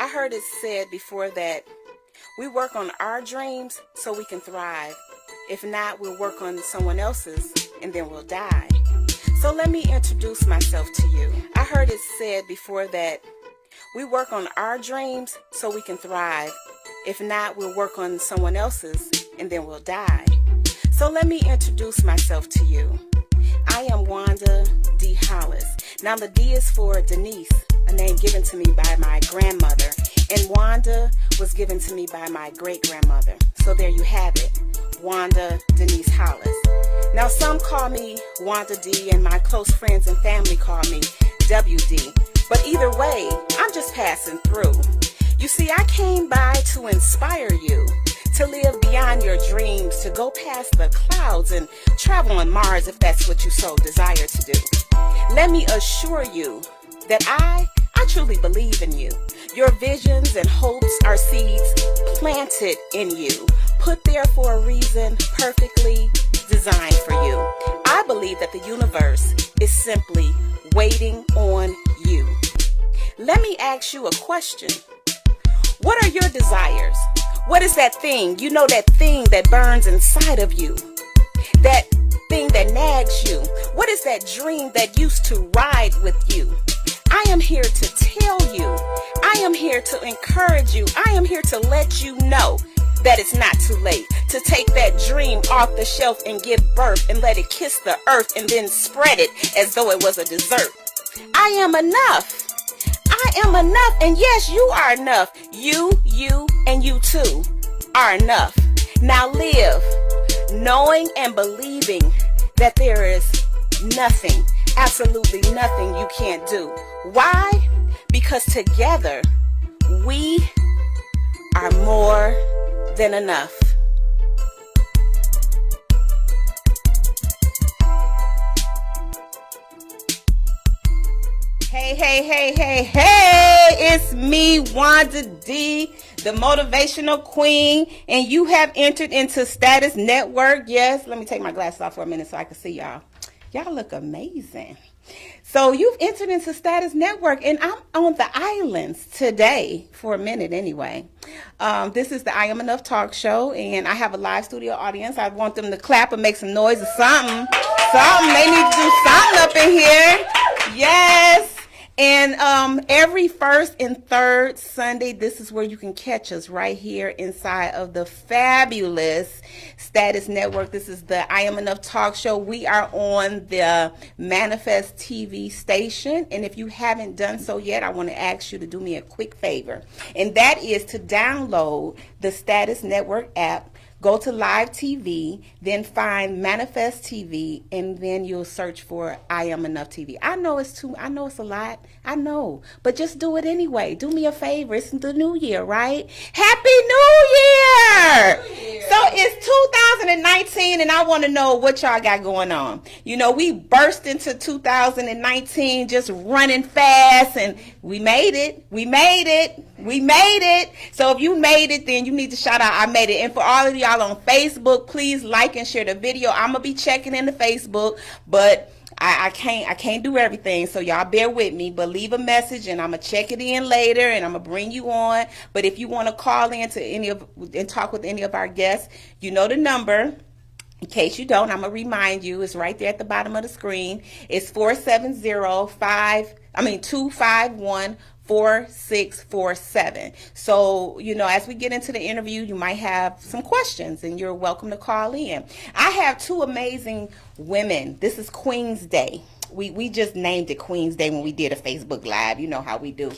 I heard it said before that we work on our dreams so we can thrive. If not, we'll work on someone else's and then we'll die. So let me introduce myself to you. I heard it said before that we work on our dreams so we can thrive. If not, we'll work on someone else's and then we'll die. So let me introduce myself to you. I am Wanda D. Hollis. Now the D is for Denise, a name given to me by my grandmother, and Wanda was given to me by my great-grandmother. So there you have it, Wanda Denise Hollis. Now some call me Wanda D, and my close friends and family call me WD. But either way, I'm just passing through. You see, I came by to inspire you to live beyond your dreams, to go past the clouds and travel on Mars if that's what you so desire to do. Let me assure you that I truly believe in you. Your visions and hopes are seeds planted in you, put there for a reason, perfectly designed for you. I believe that the universe is simply waiting on you. Let me ask you a question. What are your desires? What is that thing? You know, that thing that burns inside of you. That thing that nags you. What is that dream that used to ride with you? I am here to tell you. I am here to encourage you. I am here to let you know that it's not too late to take that dream off the shelf and give birth and let it kiss the earth and then spread it as though it was a dessert. I am enough. I am enough, and yes, you are enough. You, and you too are enough. Now live knowing and believing that there is nothing, absolutely nothing you can't do. Why? Because together we are more than enough. Hey, it's me, Wanda D, the motivational queen, and you have entered into Status Network. Yes, let me take my glasses off for a minute so I can see y'all. Y'all look amazing. So you've entered into Status Network, and I'm on the islands today, for a minute anyway. This is the I Am Enough talk show, and I have a live studio audience. I want them to clap and make some noise or something. They need to do something up in here. Yes. And every first and third Sunday, this is where you can catch us right here inside of the fabulous Status Network. This is the I Am Enough talk show. We are on the Manifest TV station. And if you haven't done so yet, I want to ask you to do me a quick favor. And that is to download the Status Network app. Go to Live TV, then find Manifest TV, and then you'll search for I Am Enough TV. I know it's a lot. I know. But just do it anyway. Do me a favor. It's the new year, right? Happy New Year! So it's 2019, and I want to know what y'all got going on. You know, we burst into 2019 just running fast, and we made it. So if you made it, then you need to shout out I made it. And for all of y'all on Facebook, please like and share the video. I'm gonna be checking into Facebook, but I can't do everything, so y'all bear with me. But leave a message and I'm gonna check it in later and I'm gonna bring you on. But if you want to call in to and talk with any of our guests, you know the number. In case you don't, I'm gonna remind you, it's right there at the bottom of the screen. It's 251-4647. So, you know, as we get into the interview, you might have some questions and you're welcome to call in. I have two amazing women. This is Queen's Day. We just named it Queen's Day when we did a Facebook Live. You know how we do.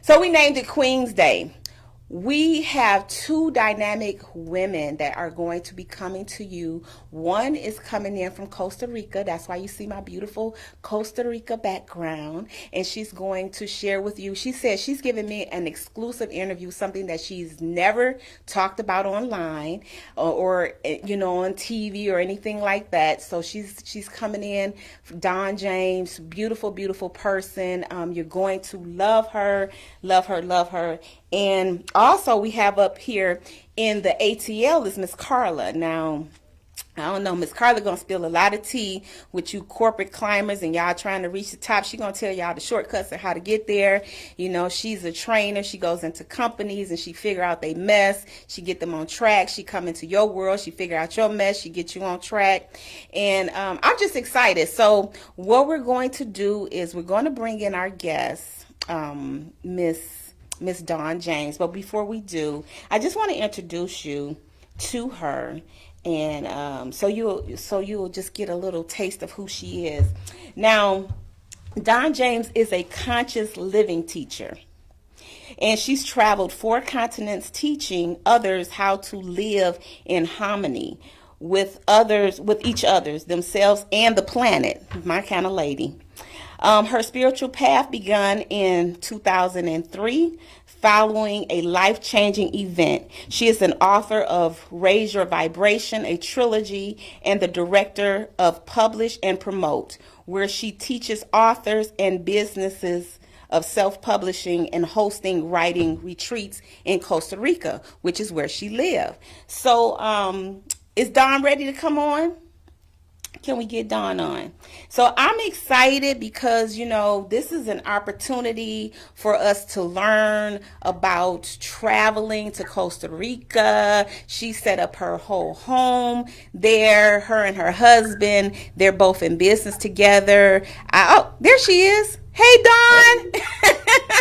So we named it Queen's Day. We have two dynamic women that are going to be coming to you. One is coming in from Costa Rica. That's why you see my beautiful Costa Rica background. And she's going to share with you. She says she's giving me an exclusive interview, something that she's never talked about online or you know, on TV or anything like that. So she's coming in. Don James, beautiful, beautiful person. You're going to love her. And also we have up here in the ATL is Miss Karla. Now, I don't know, Miss Karla gonna spill a lot of tea with you corporate climbers and y'all trying to reach the top. She gonna tell y'all the shortcuts and how to get there. You know, she's a trainer. She goes into companies and she figure out they mess. She get them on track. She come into your world. She figure out your mess. She get you on track. And I'm just excited. So what we're going to do is we're going to bring in our guest, Miss Dawn James. But before we do, I just want to introduce you to her, and so you'll just get a little taste of who she is. Now, Dawn James is a conscious living teacher, and she's traveled 4 continents teaching others how to live in harmony with others, with each other's, themselves, and the planet. My kind of lady. Her spiritual path began in 2003 following a life-changing event. She is an author of Raise Your Vibration, a trilogy, and the director of Publish and Promote, where she teaches authors and businesses of self-publishing and hosting writing retreats in Costa Rica, which is where she lives. So is Dawn ready to come on? Can we get Dawn on? So I'm excited because, you know, this is an opportunity for us to learn about traveling to Costa Rica. She set up her whole home there. Her and her husband, they're both in business together. Oh, there she is. Hey, Dawn.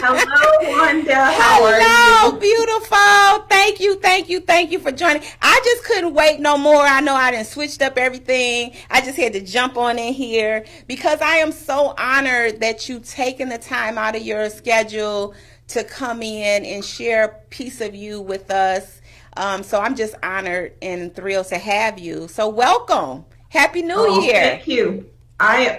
Hello, Wanda. How are you? Hello, beautiful. Thank you for joining. I just couldn't wait no more. I know I done switched up everything. I just had to jump on in here because I am so honored that you taken the time out of your schedule to come in and share a piece of you with us. So I'm just honored and thrilled to have you. So welcome. Happy New Year. Thank you.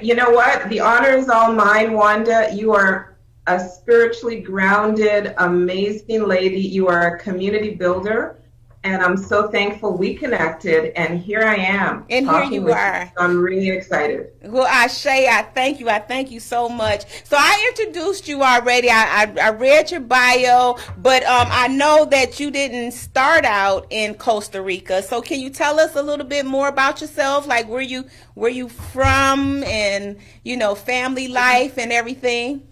You know what? The honor is all mine, Wanda. You are a spiritually grounded, amazing lady. You are a community builder, and I'm so thankful we connected, and here I am. And here you are. So I'm really excited. Well, Ashe, I thank you. I thank you so much. So I introduced you already. I read your bio, but I know that you didn't start out in Costa Rica. So can you tell us a little bit more about yourself? Like where you from, and you know, family life and everything?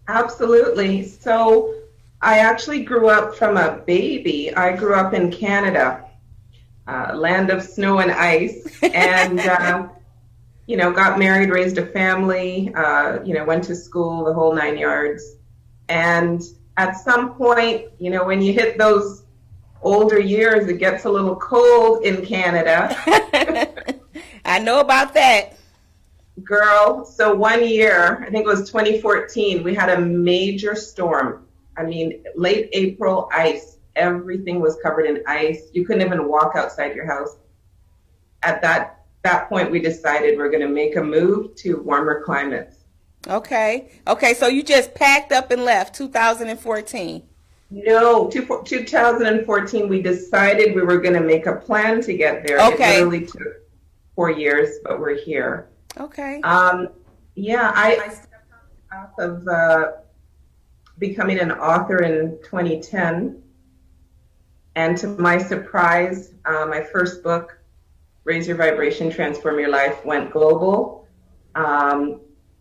Absolutely. So I actually grew up from a baby. I grew up in Canada, land of snow and ice, and you know, got married, raised a family, you know, went to school, the whole 9 yards. And at some point, you know, when you hit those older years, it gets a little cold in Canada. I know about that. Girl, so 1 year, I think it was 2014, we had a major storm. I mean, late April, ice. Everything was covered in ice. You couldn't even walk outside your house. At that point, we decided we're going to make a move to warmer climates. Okay, so you just packed up and left 2014. No, 2014, we decided we were going to make a plan to get there. Okay. It literally took 4 years, but we're here. Okay. Yeah, I stepped off of becoming an author in 2010. And to my surprise, my first book, Raise Your Vibration, Transform Your Life, went global.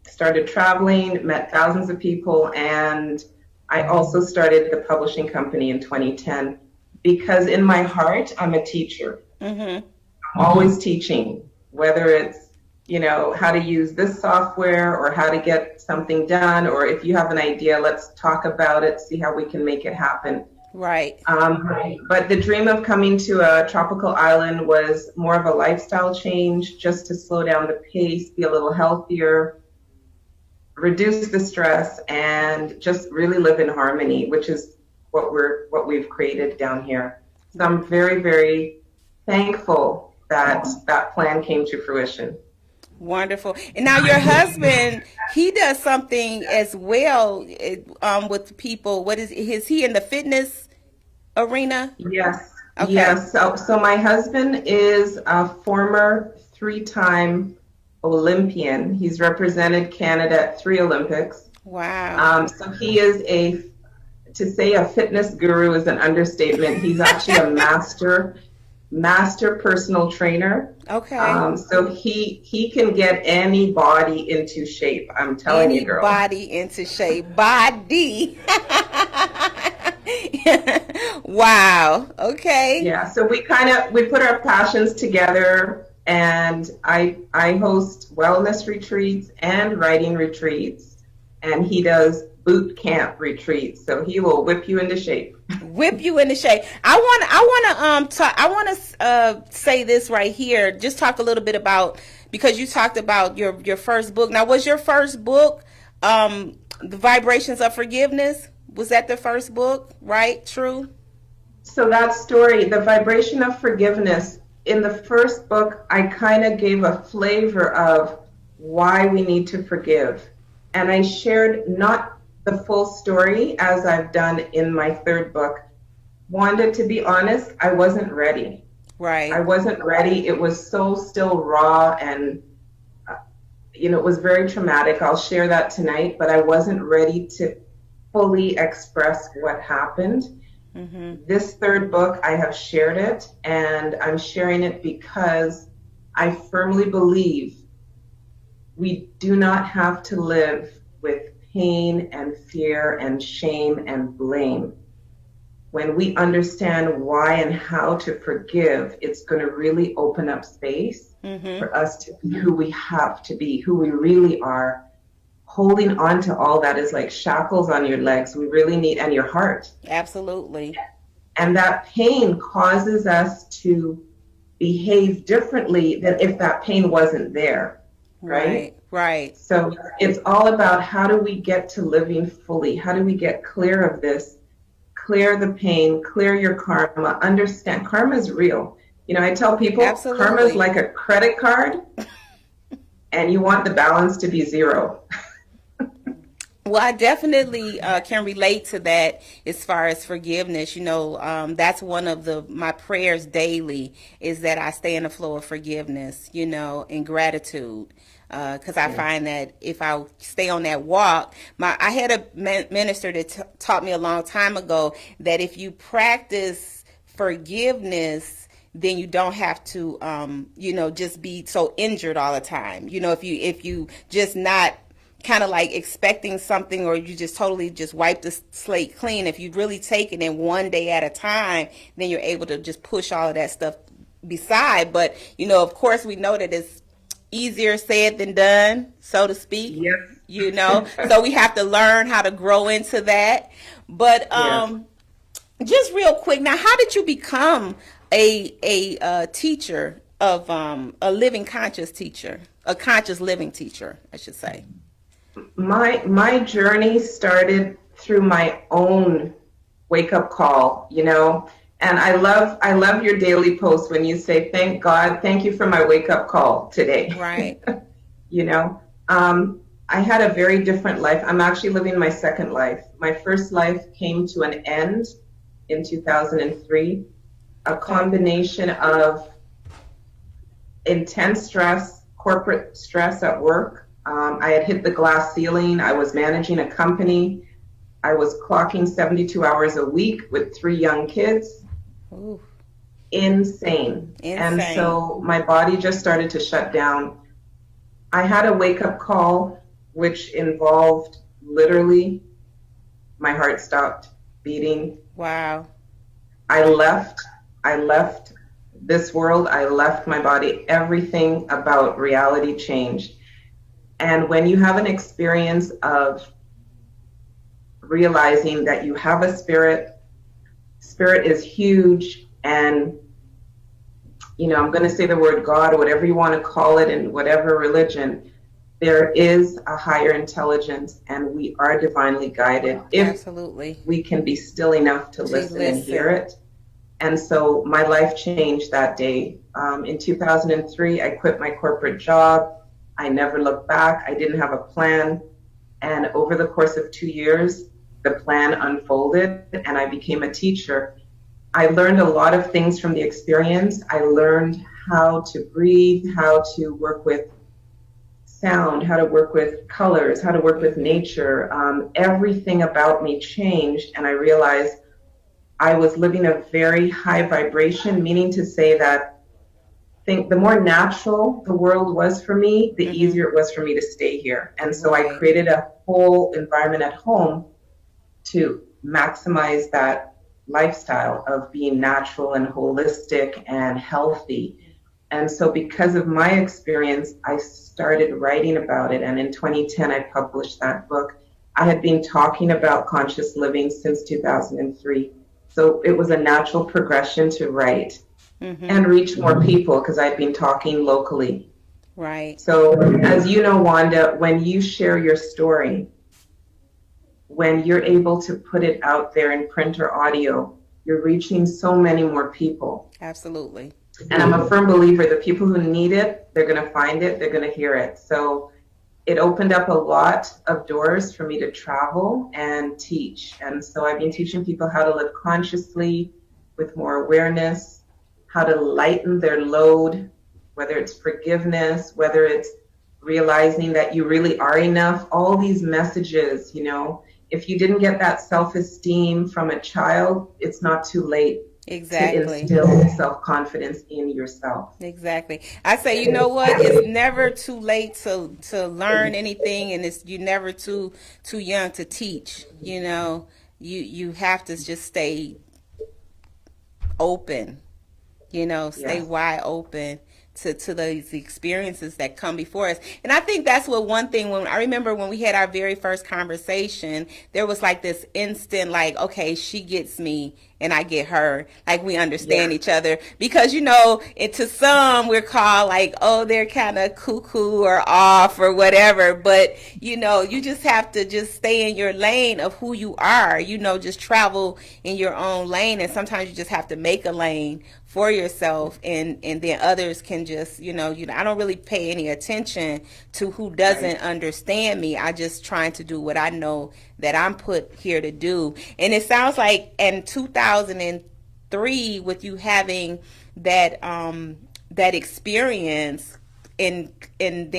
Started traveling, met thousands of people, and I also started the publishing company in 2010 because in my heart, I'm a teacher. Mm-hmm. I'm always teaching, whether it's, you know, how to use this software or how to get something done, or if you have an idea, let's talk about it, see how we can make it happen. Right. But the dream of coming to a tropical island was more of a lifestyle change, just to slow down the pace, be a little healthier, reduce the stress, and just really live in harmony, which is what we've created down here. So I'm very, very thankful that that plan came to fruition. Wonderful. And now your husband, he does something as well with people. What is he in the fitness arena? Yes. Okay. Yes. So my husband is a former 3-time Olympian. He's represented Canada at 3 Olympics. Wow. So he is to say a fitness guru is an understatement. He's actually a master master personal trainer. Okay. So he can get anybody into shape. I'm telling you, girl. Anybody into shape. Body. Wow. Okay. Yeah. So we put our passions together, and I host wellness retreats and writing retreats, and he does boot camp retreats. So he will whip you into shape. Whip you into shape. I want to say this right here. Just talk a little bit about, because you talked about your first book. Now, was your first book The Vibrations of Forgiveness? Was that the first book? Right? True. So that story, The Vibration of Forgiveness, in the first book, I kind of gave a flavor of why we need to forgive. And I shared not the full story as I've done in my third book. Wanda, to be honest, I wasn't ready. Right. I wasn't ready. It was so still raw, and it was very traumatic. I'll share that tonight, but I wasn't ready to fully express what happened. Mm-hmm. This third book, I have shared it, and I'm sharing it because I firmly believe we do not have to live with pain and fear and shame and blame. When we understand why and how to forgive, it's going to really open up space for us to be who we have to be, who we really are. Holding on to all that is like shackles on your legs. We really need, and your heart. Absolutely. And that pain causes us to behave differently than if that pain wasn't there. Right? Right. So it's all about, how do we get to living fully? How do we get clear of this? Clear the pain, clear your karma, understand karma is real. I tell people, absolutely, karma is like a credit card, and you want the balance to be zero. Well, I definitely can relate to that as far as forgiveness. That's one of my prayers daily, is that I stay in the flow of forgiveness, and gratitude. Because I find that if I stay on that walk, I had a minister that taught me a long time ago that if you practice forgiveness, then you don't have to, just be so injured all the time. If you just not kind of like expecting something, or you just totally just wipe the slate clean. If you really take it in one day at a time, then you're able to just push all of that stuff beside. But, of course, we know that it's easier said than done, so to speak. Yes. So we have to learn how to grow into that. But just real quick, now, how did you become a teacher of a living conscious teacher, a conscious living teacher, I should say? My journey started through my own wake up call, and I love your daily post when you say, "Thank God, thank you for my wake up call today." Right. I had a very different life. I'm actually living my second life. My first life came to an end in 2003, a combination of intense stress, corporate stress at work. I had hit the glass ceiling. I was managing a company. I was clocking 72 hours a week with 3 young kids. Ooh. Insane. And so my body just started to shut down. I had a wake-up call, which involved literally my heart stopped beating. Wow. I left this world. I left my body. Everything about reality changed. And when you have an experience of realizing that you have a spirit is huge, and I'm going to say the word God, or whatever you want to call it, in whatever religion, there is a higher intelligence, and we are divinely guided. Absolutely. If we can be still enough to listen and hear it. And so my life changed that day. In 2003, I quit my corporate job. I never looked back. I didn't have a plan. And over the course of 2 years, the plan unfolded, and I became a teacher. I learned a lot of things from the experience. I learned how to breathe, how to work with sound, how to work with colors, how to work with nature. Everything about me changed, and I realized I was living a very high vibration, meaning to say that the more natural the world was for me, the easier it was for me to stay here. And so I created a whole environment at home to maximize that lifestyle of being natural and holistic and healthy. And so because of my experience, I started writing about it. And in 2010, I published that book. I had been talking about conscious living since 2003. So it was a natural progression to write and reach more people because I'd been talking locally. Right. So as you know, Wanda, when you share your story, when you're able to put it out there in print or audio, you're reaching so many more people. Absolutely. And I'm a firm believer the people who need it, they're going to find it, they're going to hear it. So it opened up a lot of doors for me to travel and teach. And so I've been teaching people how to live consciously with more awareness, how to lighten their load, whether it's forgiveness, whether it's realizing that you really are enough, all these messages, you know. If you didn't get that self-esteem from a child, it's not too late. Exactly. To instill self-confidence in yourself. Exactly. I say, you know what? It's never too late to learn anything, and you're never too young to teach. You know, you have to just stay open. You know, stay wide open to those experiences that come before us. And I think that's what one thing, when I remember when we had our very first conversation, there was like this instant, like, okay, she gets me and I get her, like we understand each other, because, you know, to some we're called like, oh, they're kind of cuckoo or off or whatever, but you know, you just have to just stay in your lane of who you are, you know, just travel in your own lane. And sometimes you just have to make a lane for yourself, and then others can just, you know, I don't really pay any attention to who doesn't understand me. I just trying to do what I know that I'm put here to do. And it sounds like in 2003, with you having that that experience, and then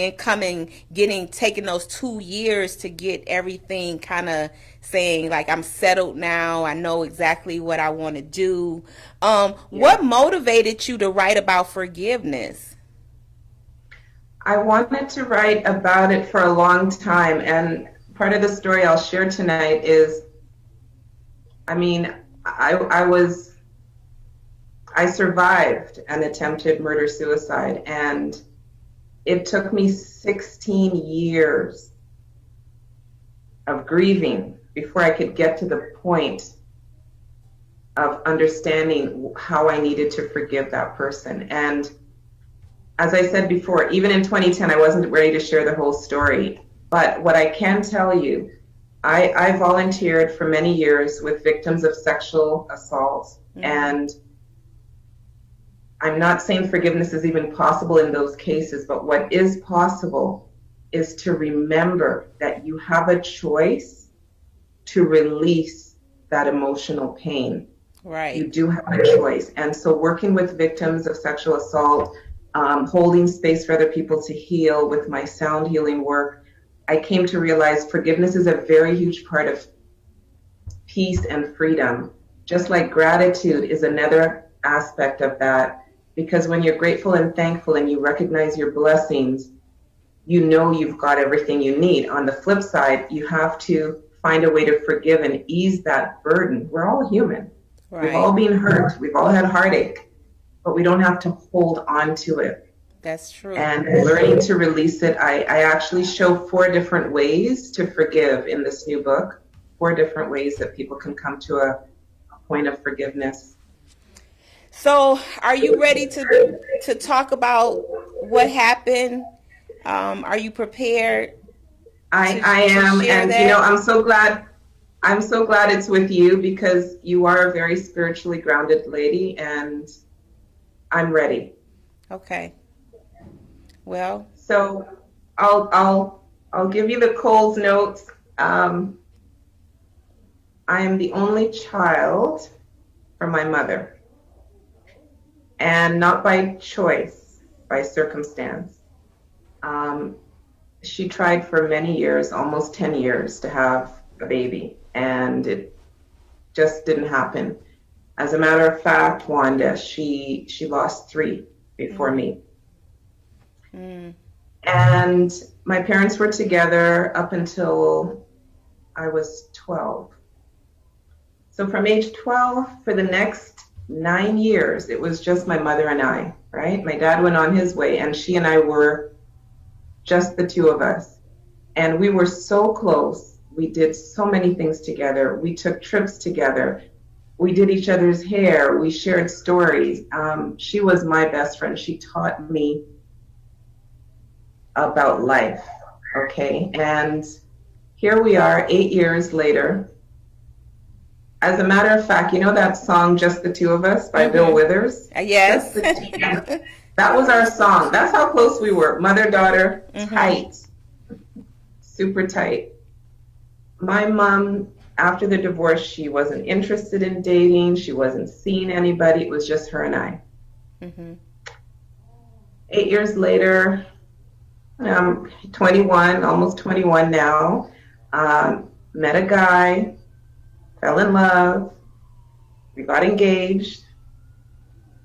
taking those 2 years to get everything kind of saying like, I'm settled now, I know exactly what I want to do. What motivated you to write about forgiveness? I wanted to write about it for a long time, and part of the story I'll share tonight is, I mean, I survived an attempted murder-suicide, and it took me 16 years of grieving before I could get to the point of understanding how I needed to forgive that person. And as I said before, even in 2010, I wasn't ready to share the whole story. But what I can tell you, I volunteered for many years with victims of sexual assault. And I'm not saying forgiveness is even possible in those cases, but what is possible is to remember that you have a choice to release that emotional pain. Right. You do have a choice. And so working with victims of sexual assault, holding space for other people to heal with my sound healing work, I came to realize forgiveness is a very huge part of peace and freedom. Just like gratitude is another aspect of that. Because when you're grateful and thankful and you recognize your blessings, you know you've got everything you need. On the flip side, you have to find a way to forgive and ease that burden. We're all human. Right. We've all been hurt. We've all had heartache. But we don't have to hold on to it. That's true. And learning to release it, I actually show 4 different ways to forgive in this new book. 4 different ways that people can come to a point of forgiveness. So are you ready to talk about what happened? Are you prepared? I am, and that? You know, I'm so glad it's with you, because you are a very spiritually grounded lady, and I'm ready. Okay. Well, so I'll give you the Coles notes. I am the only child from my mother. And not by choice, by circumstance. She tried for many years, almost 10 years, to have a baby, and it just didn't happen. As a matter of fact, Wanda, she lost 3 before me. Mm. And my parents were together up until I was 12. So from age 12 for the next 9 years, it was just my mother and I, right? My dad went on his way, and she and I were just the two of us. And we were so close. We did so many things together. We took trips together. We did each other's hair. We shared stories. She was my best friend. She taught me about life, okay? And here we are 8 years later. As a matter of fact, you know that song, Just the Two of Us by Bill Withers? Yes. That was our song. That's how close we were. Mother, daughter, tight. Super tight. My mom, after the divorce, she wasn't interested in dating. She wasn't seeing anybody. It was just her and I. 8 years later, I'm 21, almost 21 now. Met a guy. Fell in love. We got engaged.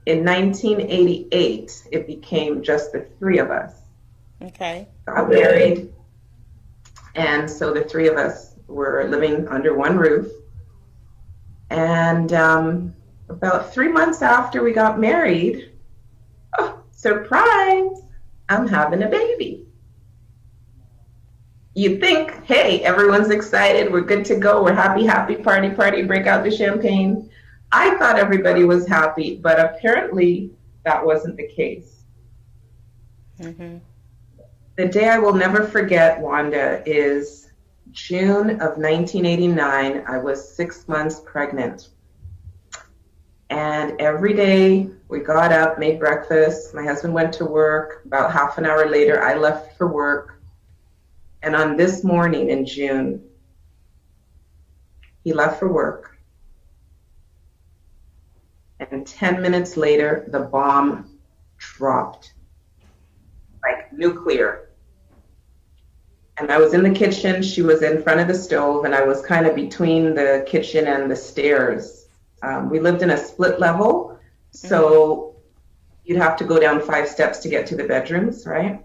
In 1988, it became just the 3 of us. Okay. Got married. And so the 3 of us were living under one roof. And about 3 months after we got married, oh, surprise, I'm having a baby. You think, hey, everyone's excited, we're good to go, we're happy, party, break out the champagne. I thought everybody was happy, but apparently that wasn't the case. The day I will never forget, Wanda, is June of 1989. I was 6 months pregnant. And every day we got up, made breakfast, my husband went to work. About half an hour later, I left for work. And on this morning in June, he left for work. And 10 minutes later, the bomb dropped, like nuclear. And I was in the kitchen, she was in front of the stove, and I was kind of between the kitchen and the stairs. We lived in a split level, so you'd have to go down 5 steps to get to the bedrooms, right?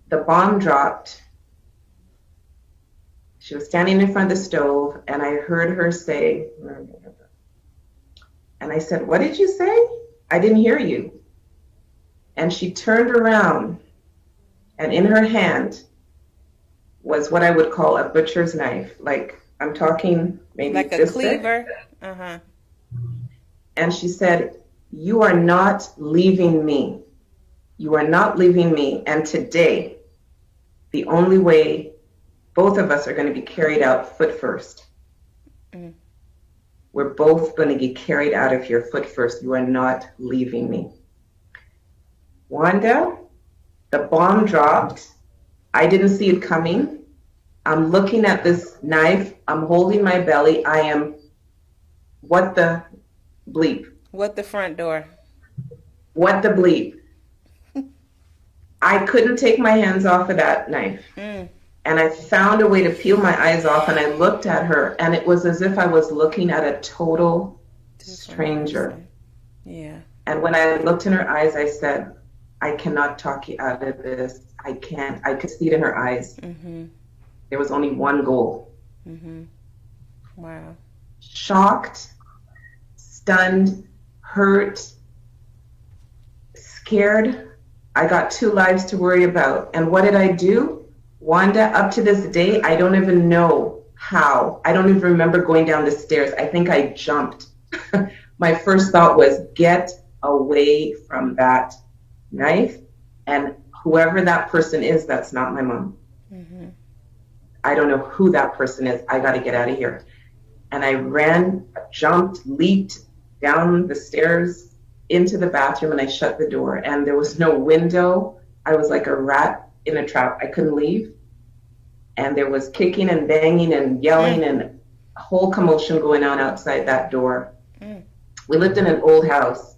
The bomb dropped. She was standing in front of the stove, and I heard her say, and I said, "What did you say? I didn't hear you." And she turned around, and in her hand was what I would call a butcher's knife. Like, I'm talking maybe like a this cleaver. big. And she said, "You are not leaving me. You are not leaving me. And today, the only way both of us are going to be carried out foot first. We're both going to get carried out of here foot first. You are not leaving me." Wanda, the bomb dropped. I didn't see it coming. I'm looking at this knife. I'm holding my belly. I am, what the bleep? What the front door? What the bleep? I couldn't take my hands off of that knife. And I found a way to peel my eyes off, and I looked at her, and it was as if I was looking at a total stranger. Yeah. And when I looked in her eyes, I said, "I cannot talk you out of this. I can't." I could see it in her eyes. There was only one goal. Wow. Shocked, stunned, hurt, scared. I got 2 lives to worry about. And what did I do? Wanda, up to this day, I don't even know how. I don't even remember going down the stairs. I think I jumped. My first thought was, get away from that knife. And whoever that person is, that's not my mom. I don't know who that person is. I got to get out of here. And I ran, jumped, leaped down the stairs into the bathroom, and I shut the door. And there was no window. I was like a rat in a trap. I couldn't leave. And there was kicking and banging and yelling and a whole commotion going on outside that door. We lived in an old house.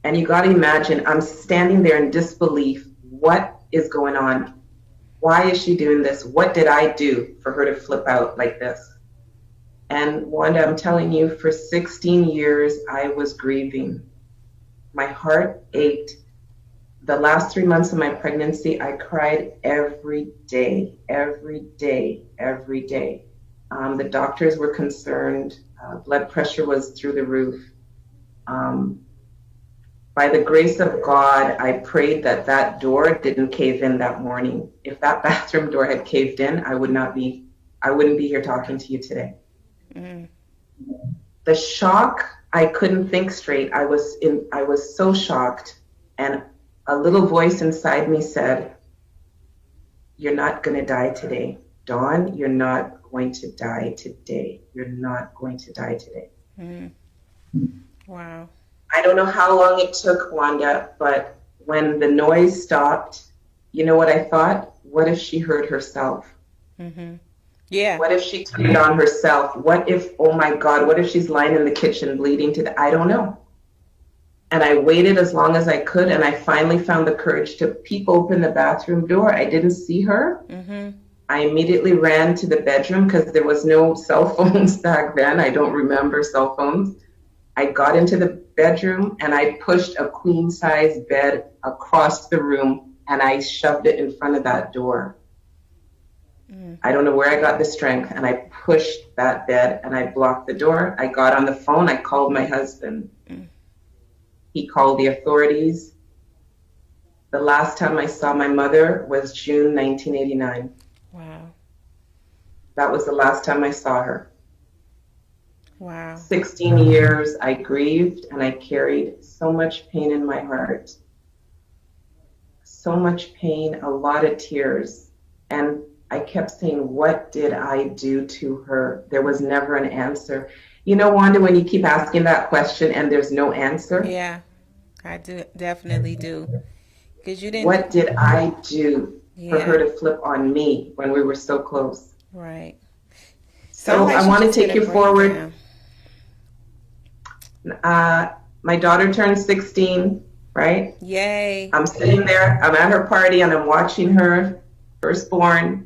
And you got to imagine, I'm standing there in disbelief. What is going on? Why is she doing this? What did I do for her to flip out like this? And Wanda, I'm telling you, for 16 years, I was grieving. My heart ached. The last 3 months of my pregnancy, I cried every day, every day, every day. The doctors were concerned. Blood pressure was through the roof. By the grace of God, I prayed that that door didn't cave in that morning. If that bathroom door had caved in, I wouldn't be here talking to you today. Mm. The shock, I couldn't think straight. I was so shocked, and a little voice inside me said, "You're not going to die today. Dawn, you're not going to die today. You're not going to die today." Mm. Wow. I don't know how long it took, Wanda, but when the noise stopped, you know what I thought? What if she hurt herself? Mm-hmm. Yeah. What if she turned on herself? What if, oh my God, what if she's lying in the kitchen bleeding to death? I don't know. And I waited as long as I could, and I finally found the courage to peep open the bathroom door. I didn't see her. Mm-hmm. I immediately ran to the bedroom because there was no cell phones back then. I don't remember cell phones. I got into the bedroom and I pushed a queen size bed across the room and I shoved it in front of that door. I don't know where I got the strength, and I pushed that bed and I blocked the door. I got on the phone. I called my husband. He called the authorities. The last time I saw my mother was June 1989. Wow. That was the last time I saw her. Wow. 16 years I grieved, and I carried so much pain in my heart. So much pain, a lot of tears. And I kept saying, what did I do to her? There was never an answer. You know, Wanda, when you keep asking that question and there's no answer? Yeah, I do, definitely do. Because you didn't. What did I do for her to flip on me when we were so close? Right. So I want to take you forward. My daughter turned 16, right? Yay. I'm sitting there, I'm at her party, and I'm watching her firstborn.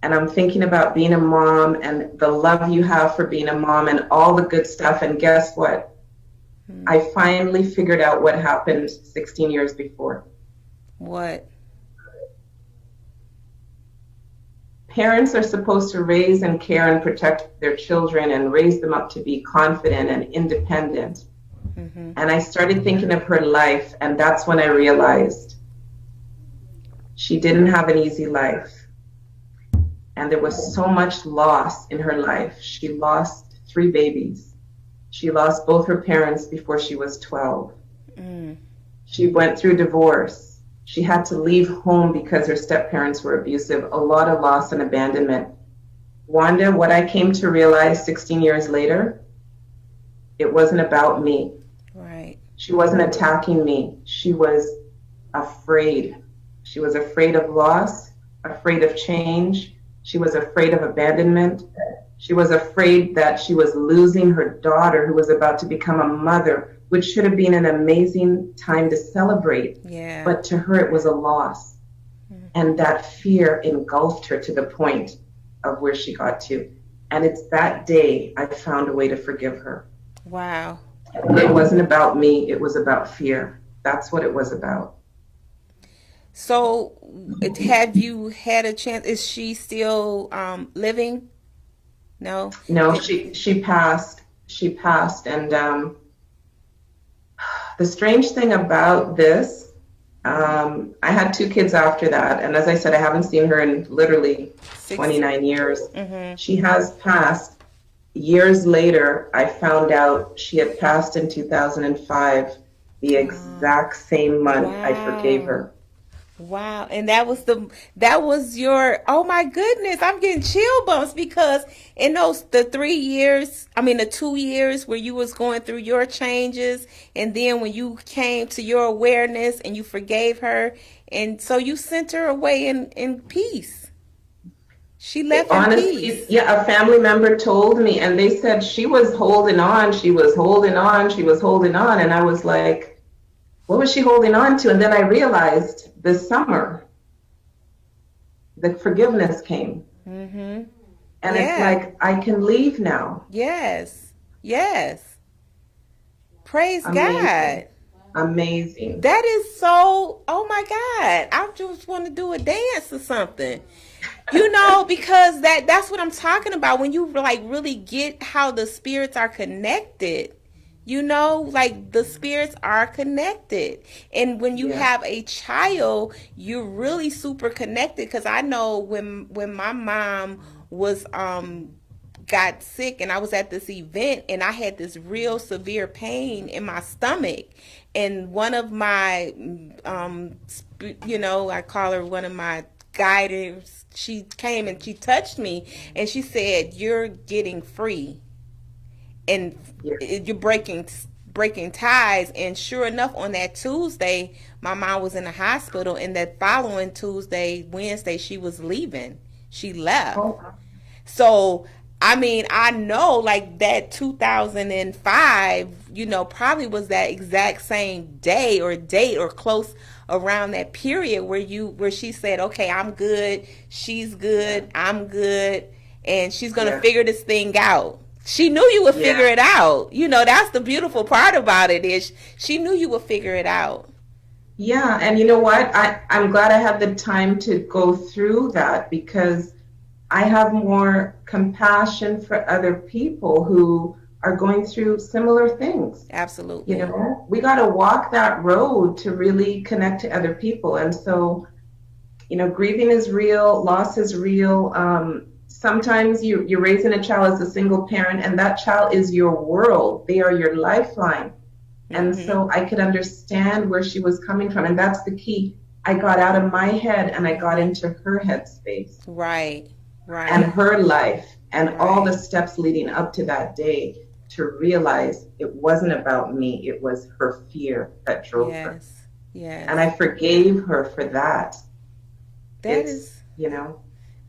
And I'm thinking about being a mom and the love you have for being a mom and all the good stuff. And guess what? I finally figured out what happened 16 years before. What? Parents are supposed to raise and care and protect their children and raise them up to be confident and independent. Mm-hmm. And I started thinking of her life, and that's when I realized she didn't have an easy life. And there was so much loss in her life. She lost 3 babies. She lost both her parents before she was 12. She went through divorce. She had to leave home because her step-parents were abusive. A lot of loss and abandonment. Wanda, what I came to realize 16 years later, it wasn't about me. Right. She wasn't attacking me. She was afraid. She was afraid of loss, afraid of change. She was afraid of abandonment. She was afraid that she was losing her daughter, who was about to become a mother, which should have been an amazing time to celebrate. Yeah. But to her, it was a loss. Mm-hmm. And that fear engulfed her to the point of where she got to. And it's that day I found a way to forgive her. Wow. It wasn't about me. It was about fear. That's what it was about. So, have you had a chance? Is she still living? No. No, she passed. She passed, and the strange thing about this, I had 2 kids after that, and as I said, I haven't seen her in literally 29 years. Mm-hmm. She has passed. Years later, I found out she had passed in 2005, the exact same month. Wow. I forgave her. Wow. And that was your, oh my goodness, I'm getting chill bumps, because in the 2 years where you was going through your changes, and then when you came to your awareness and you forgave her, and so you sent her away in peace. She left in peace. Yeah, a family member told me, and they said she was holding on, she was holding on, she was holding on, and I was like, what was she holding on to? And then I realized this summer, the forgiveness came. Mm-hmm. And it's like, I can leave now. Yes. Yes. Praise Amazing. God. Amazing. That is so, oh my God. I just want to do a dance or something. You know, because that's what I'm talking about. When you like really get how the spirits are connected, you know, like the spirits are connected. And when you have a child, you're really super connected. Because I know when my mom was got sick and I was at this event and I had this real severe pain in my stomach, and one of my you know, I call her one of my guiders, she came and she touched me and she said, "You're getting free and you're breaking ties." And sure enough, on that Tuesday my mom was in the hospital, and that following Wednesday she was leaving. She left. So I mean, I know like that 2005, you know, probably was that exact same day or date or close around that period where she said, "Okay, I'm good, she's good, I'm good, and she's gonna figure this thing out." She knew you would figure it out. You know, that's the beautiful part about it, is she knew you would figure it out. Yeah, and you know what? I'm glad I had the time to go through that, because I have more compassion for other people who are going through similar things. Absolutely. You know, we got to walk that road to really connect to other people. And so, you know, grieving is real, loss is real. Sometimes you're raising a child as a single parent, and that child is your world. They are your lifeline. And so I could understand where she was coming from. And that's the key. I got out of my head and I got into her headspace. Right. Right. And her life and all the steps leading up to that day, to realize it wasn't about me. It was her fear that drove her. Yes. And I forgave her for that. You know.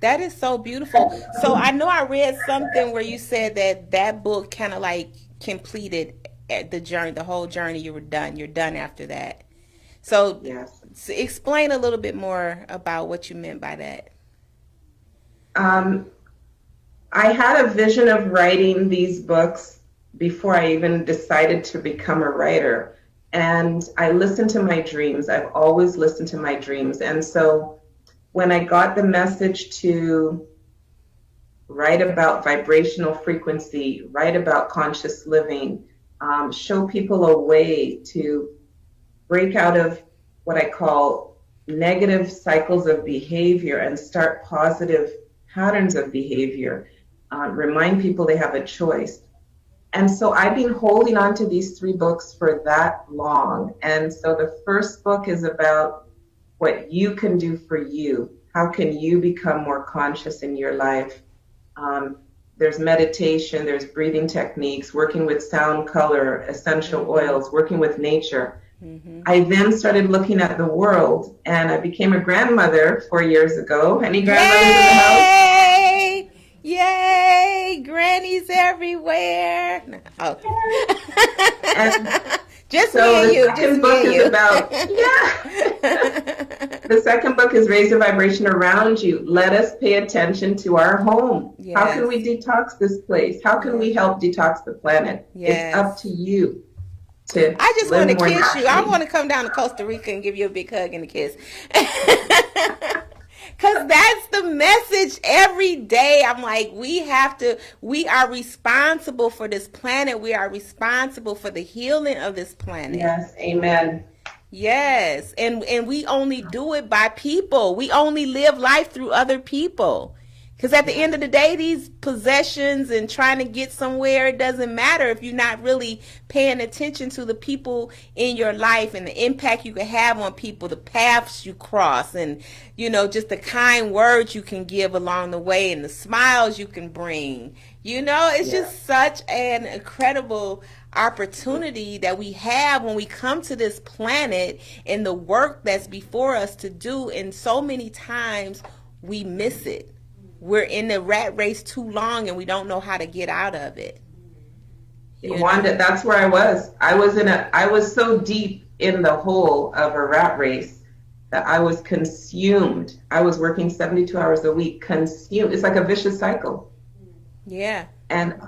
That is so beautiful. So I know I read something where you said that book kind of like completed the journey, the whole journey. You were done. You're done after that. So explain a little bit more about what you meant by that. I had a vision of writing these books before I even decided to become a writer. And I listened to my dreams. I've always listened to my dreams. And so when I got the message to write about vibrational frequency, write about conscious living, show people a way to break out of what I call negative cycles of behavior and start positive patterns of behavior, remind people they have a choice. And so I've been holding on to these 3 books for that long. And so the first book is about what you can do for you. How can you become more conscious in your life? There's meditation, there's breathing techniques, working with sound, color, essential oils, working with nature. I then started looking at the world, and I became a grandmother 4 years ago. Any grandmothers in the house? Yay! Grannies everywhere. Oh. Just so me and you. The second book is about, The second book is Raise the Vibration Around You. Let us pay attention to our home. Yes. How can we detox this place? How can we help detox the planet? Yes. It's up to you. I just want to kiss you. I want to come down to Costa Rica and give you a big hug and a kiss. Because that's the message every day. I'm like, we are responsible for this planet. We are responsible for the healing of this planet. Yes, amen. Yes, and we only do it by people. We only live life through other people. Because at the end of the day, these possessions and trying to get somewhere, it doesn't matter if you're not really paying attention to the people in your life and the impact you can have on people, the paths you cross, and, you know, just the kind words you can give along the way and the smiles you can bring. You know, it's just such an incredible opportunity that we have when we come to this planet and the work that's before us to do. And so many times we miss it. We're in the rat race too long and we don't know how to get out of it. Wanda, that's where I was. I was so deep in the hole of a rat race that I was consumed. I was working 72 hours a week, consumed. It's like a vicious cycle. Yeah. And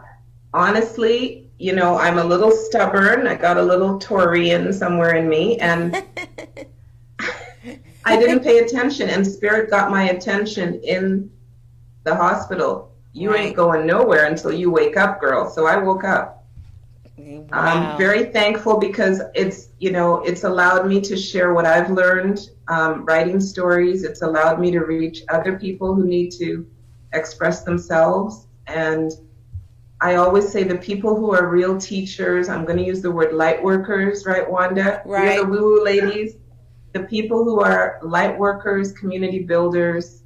honestly, I'm a little stubborn. I got a little Taurian somewhere in me, and I didn't pay attention, and spirit got my attention in the hospital. You ain't Right. going nowhere until you wake up, girl. So I woke up. I'm Wow. very thankful because it's allowed me to share what I've learned, writing stories. It's allowed me to reach other people who need to express themselves. And I always say the people who are real teachers, I'm going to use the word light workers, right, Wanda? We're the Right. woo-woo ladies. The people who are light workers, community builders,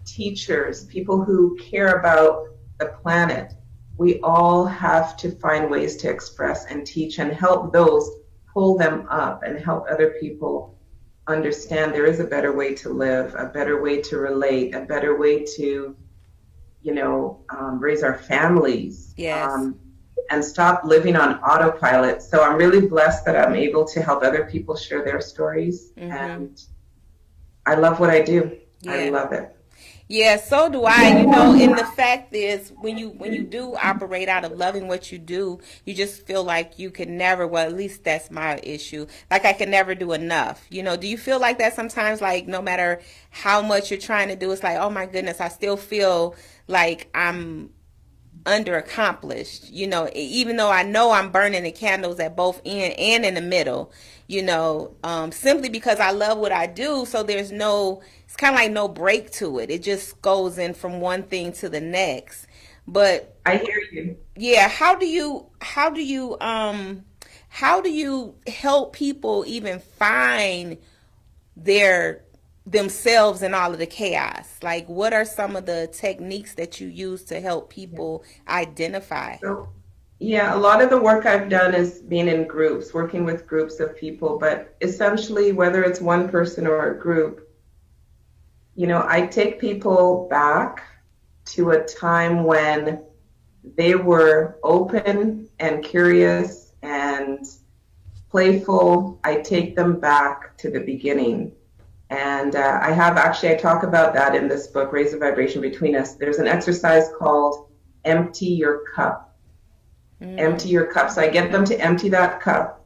teachers, people who care about the planet, we all have to find ways to express and teach and help those, pull them up and help other people understand there is a better way to live, a better way to relate, a better way to, raise our families, Yes. and stop living on autopilot. So I'm really blessed that I'm able to help other people share their stories. Mm-hmm. And I love what I do. I Yeah. love it. Yeah, so do I. And the fact is, when you do operate out of loving what you do, you just feel like you can never, well, at least that's my issue. Like I can never do enough. Do you feel like that sometimes, like no matter how much you're trying to do, it's like, oh my goodness, I still feel like I'm under accomplished, even though I know I'm burning the candles at both end and in the middle, simply because I love what I do. So it's kind of like no break to it. It just goes in from one thing to the next. But I hear you. yeah, how do you help people even find their themselves in all of the chaos? Like, what are some of the techniques that you use to help people identify? So, yeah, a lot of the work I've done is being in groups, working with groups of people, but essentially, whether it's one person or a group, I take people back to a time when they were open and curious and playful. I take them back to the beginning. And I talk about that in this book, Raise the Vibration Between Us. There's an exercise called Empty Your Cup. Empty your cup. So I get them to empty that cup,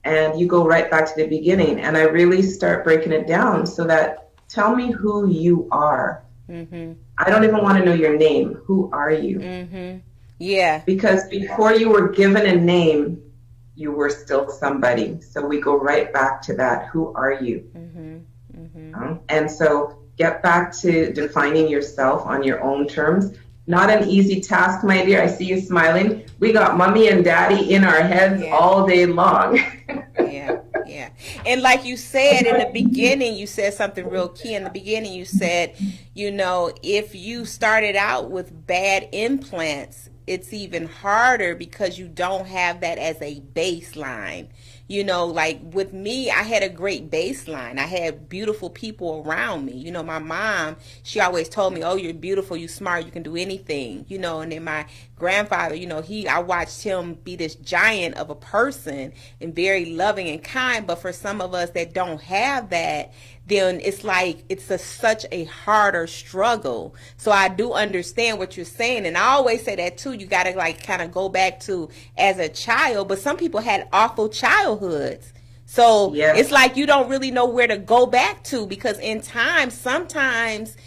and you go right back to the beginning. And I really start breaking it down so that tell me who you are. Mm-hmm. I don't even want to know your name. Who are you? Mm-hmm. Yeah. Because before you were given a name, you were still somebody. So we go right back to that. Who are you? Mm-hmm. Mm-hmm. And so get back to defining yourself on your own terms. Not an easy task, my dear. I see you smiling. We got mommy and daddy in our heads all day long. Yeah. And like you said in the beginning, you said something real key. In the beginning, you said, if you started out with bad implants, it's even harder because you don't have that as a baseline. Like with me, I had a great baseline. I had beautiful people around me. My mom, she always told me, oh, you're beautiful, you're smart, you can do anything. And then my grandfather, I watched him be this giant of a person and very loving and kind. But for some of us that don't have that, then it's like such a harder struggle. So I do understand what you're saying, and I always say that too. You got to like kind of go back to as a child, but some people had awful childhoods. So It's like you don't really know where to go back to, because in time sometimes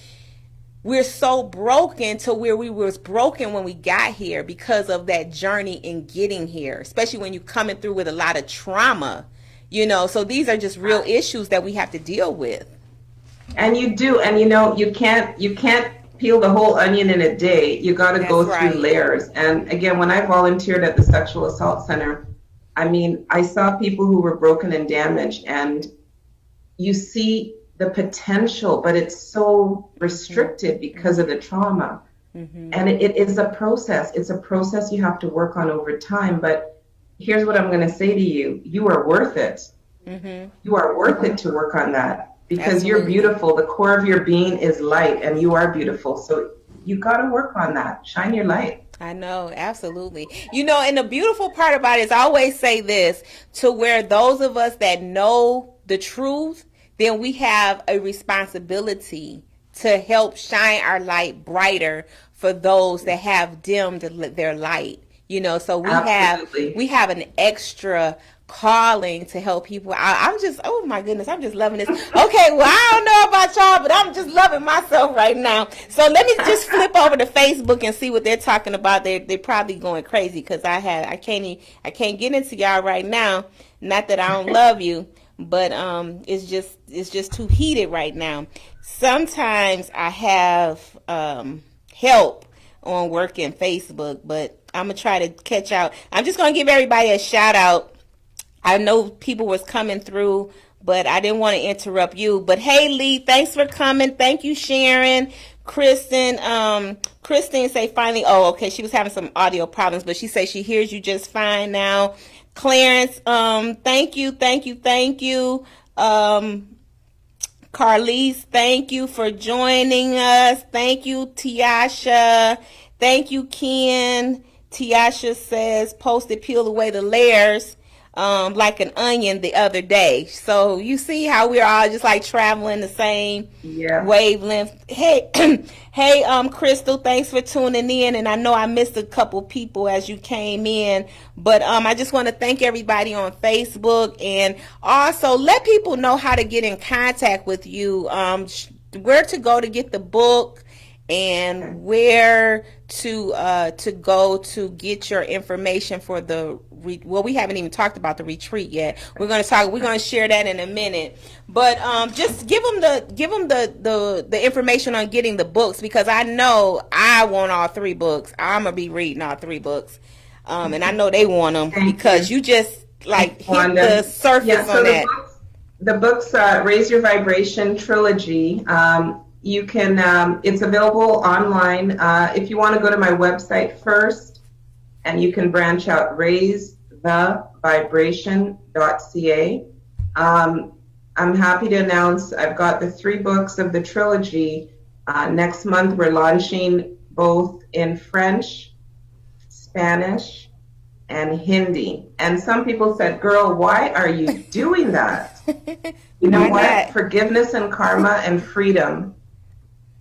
we're so broken to where we was broken when we got here because of that journey in getting here, especially when you're coming through with a lot of trauma. So these are just real issues that we have to deal with. And you do, and you can't peel the whole onion in a day. You got to go through layers. And again, when I volunteered at the Sexual Assault Center, I saw people who were broken and damaged, and you see the potential, but it's so restricted because of the trauma. Mm-hmm. And it is a process. It's a process you have to work on over time. But here's what I'm going to say to you. You are worth it. Mm-hmm. You are worth it to work on that, because Absolutely. You're beautiful. The core of your being is light, and you are beautiful. So you got to work on that. Shine your light. I know, absolutely. And the beautiful part about it is I always say this, to where those of us that know the truth, then we have a responsibility to help shine our light brighter for those that have dimmed their light. You know, so we have an extra calling to help people. I'm just, oh my goodness, I'm just loving this. Okay, well, I don't know about y'all, but I'm just loving myself right now. So let me just flip over to Facebook and see what they're talking about. They're probably going crazy because I can't get into y'all right now. Not that I don't love you, but it's just too heated right now. Sometimes I have help on working Facebook, but I'm gonna try to catch out. I'm just gonna give everybody a shout out. I know people was coming through, but I didn't want to interrupt you. But hey, Lee, thanks for coming. Thank you, Sharon. Kristen say finally. Oh, okay. She was having some audio problems, but she says she hears you just fine now. Clarence, thank you. Carlise, thank you for joining us. Thank you, Tiasha. Thank you, Ken. Tiasha says, posted peel away the layers like an onion the other day. So you see how we're all just like traveling the same wavelength. Hey, hey, Crystal, thanks for tuning in. And I know I missed a couple people as you came in, but I just want to thank everybody on Facebook, and also let people know how to get in contact with you, where to go to get the book, and where to go to get your information for the well, we haven't even talked about the retreat yet. We're going to share that in a minute, but just give them the information on getting the books, because I know I want all 3 books. I'm gonna be reading all 3 books, and I know they want them because you just like hit the surface on that. The books, Raise Your Vibration trilogy. You can, it's available online. If you want to go to my website first, and you can branch out, raisethevibration.ca. I'm happy to announce I've got the 3 books of the trilogy. Next month, we're launching both in French, Spanish, and Hindi. And some people said, girl, why are you doing that? You know what? Forgiveness and karma and freedom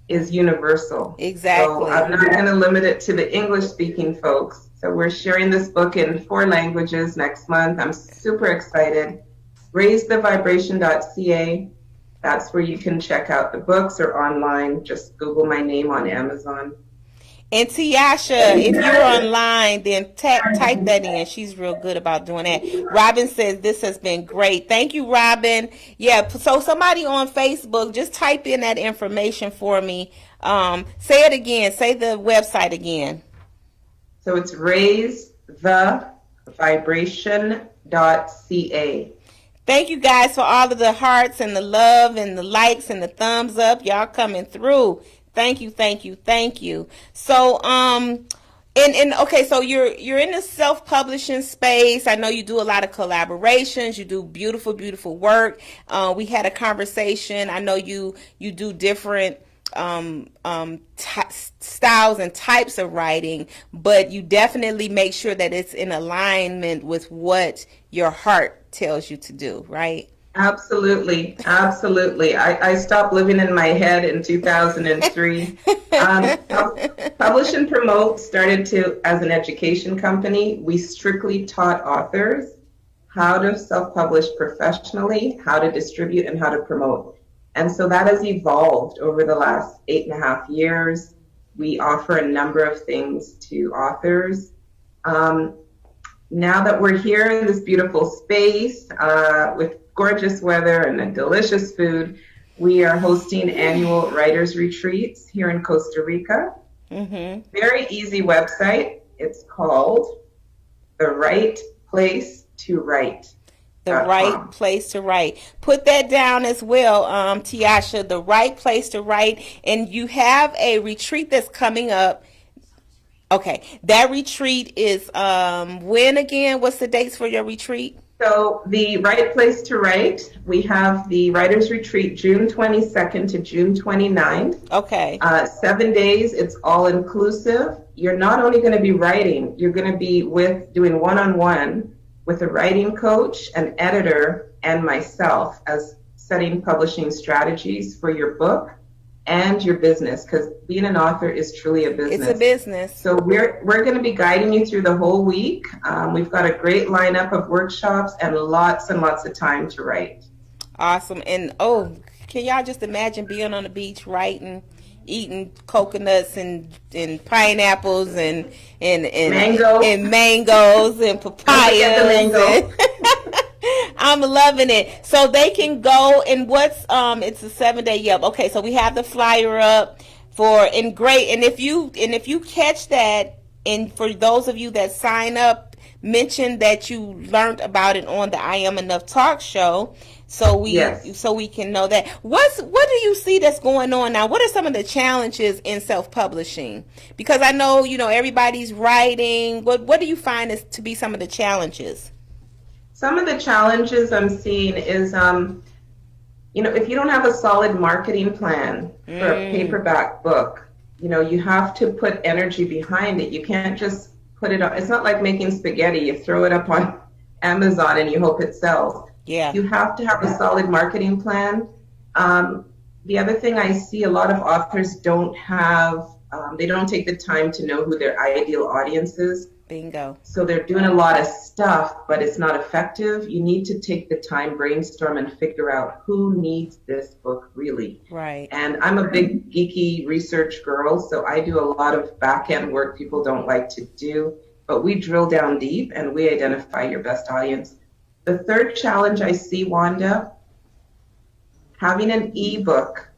is universal. Exactly. So I'm not going to limit it to the English-speaking folks. So we're sharing this book in 4 languages next month. I'm super excited. RaiseTheVibration.ca. That's where you can check out the books, or online. Just Google my name on Amazon. And Tiasha, if you're online, then type that in. She's real good about doing that. Robin says this has been great. Thank you, Robin. Yeah, so somebody on Facebook, just type in that information for me. Say it again. Say the website again. So it's RaiseTheVibration.ca. Thank you guys for all of the hearts and the love and the likes and the thumbs up. Y'all coming through. Thank you. So, okay, so you're in the self-publishing space. I know you do a lot of collaborations. You do beautiful, beautiful work. We had a conversation. I know you do different styles and types of writing, but you definitely make sure that it's in alignment with what your heart tells you to do, right? Absolutely. I stopped living in my head in 2003. Publish and Promote started as an education company. We strictly taught authors how to self-publish professionally, how to distribute, and how to promote. And so that has evolved over the last 8.5 years. We offer a number of things to authors. Now that we're here in this beautiful space with gorgeous weather and delicious food, we are hosting annual writers retreats here in Costa Rica. Mm-hmm. Very easy website. It's called The Right Place to Write. The Right Place to Write. Put that down as well, Tiasha. The Right Place to Write. And you have a retreat that's coming up. Okay, that retreat is when again? What's the dates for your retreat? So the Right Place to Write, we have the Writers Retreat June 22nd to June 29th. Okay. 7 days, it's all inclusive. You're not only going to be writing, you're going to be doing one-on-one with a writing coach, an editor, and myself as setting publishing strategies for your book. and your business, because being an author is truly a business. It's a business. So we're going to be guiding you through the whole week. We've got a great lineup of workshops and lots of time to write. Awesome. And can y'all just imagine being on the beach writing, eating coconuts and pineapples and mangoes and papayas. I'm loving it. So they can go and it's a 7-day. Yep. Okay. So we have the flyer up great. And if you catch that, and for those of you that sign up, mention that you learned about it on the I Am Enough talk show. So we can know that. What do you see that's going on now? What are some of the challenges in self-publishing? Because I know, everybody's writing. What do you find is to be some of the challenges? Some of the challenges I'm seeing is, if you don't have a solid marketing plan for a paperback book, you have to put energy behind it. You can't just put it on. It's not like making spaghetti. You throw it up on Amazon and you hope it sells. Yeah. You have to have a solid marketing plan. The other thing I see, a lot of authors don't have, they don't take the time to know who their ideal audience is. Bingo. So they're doing a lot of stuff, but it's not effective. You need to take the time, brainstorm, and figure out who needs this book really. Right. And I'm a big geeky research girl, so I do a lot of back-end work people don't like to do. But we drill down deep and we identify your best audience. The third challenge I see, Wanda, having an ebook,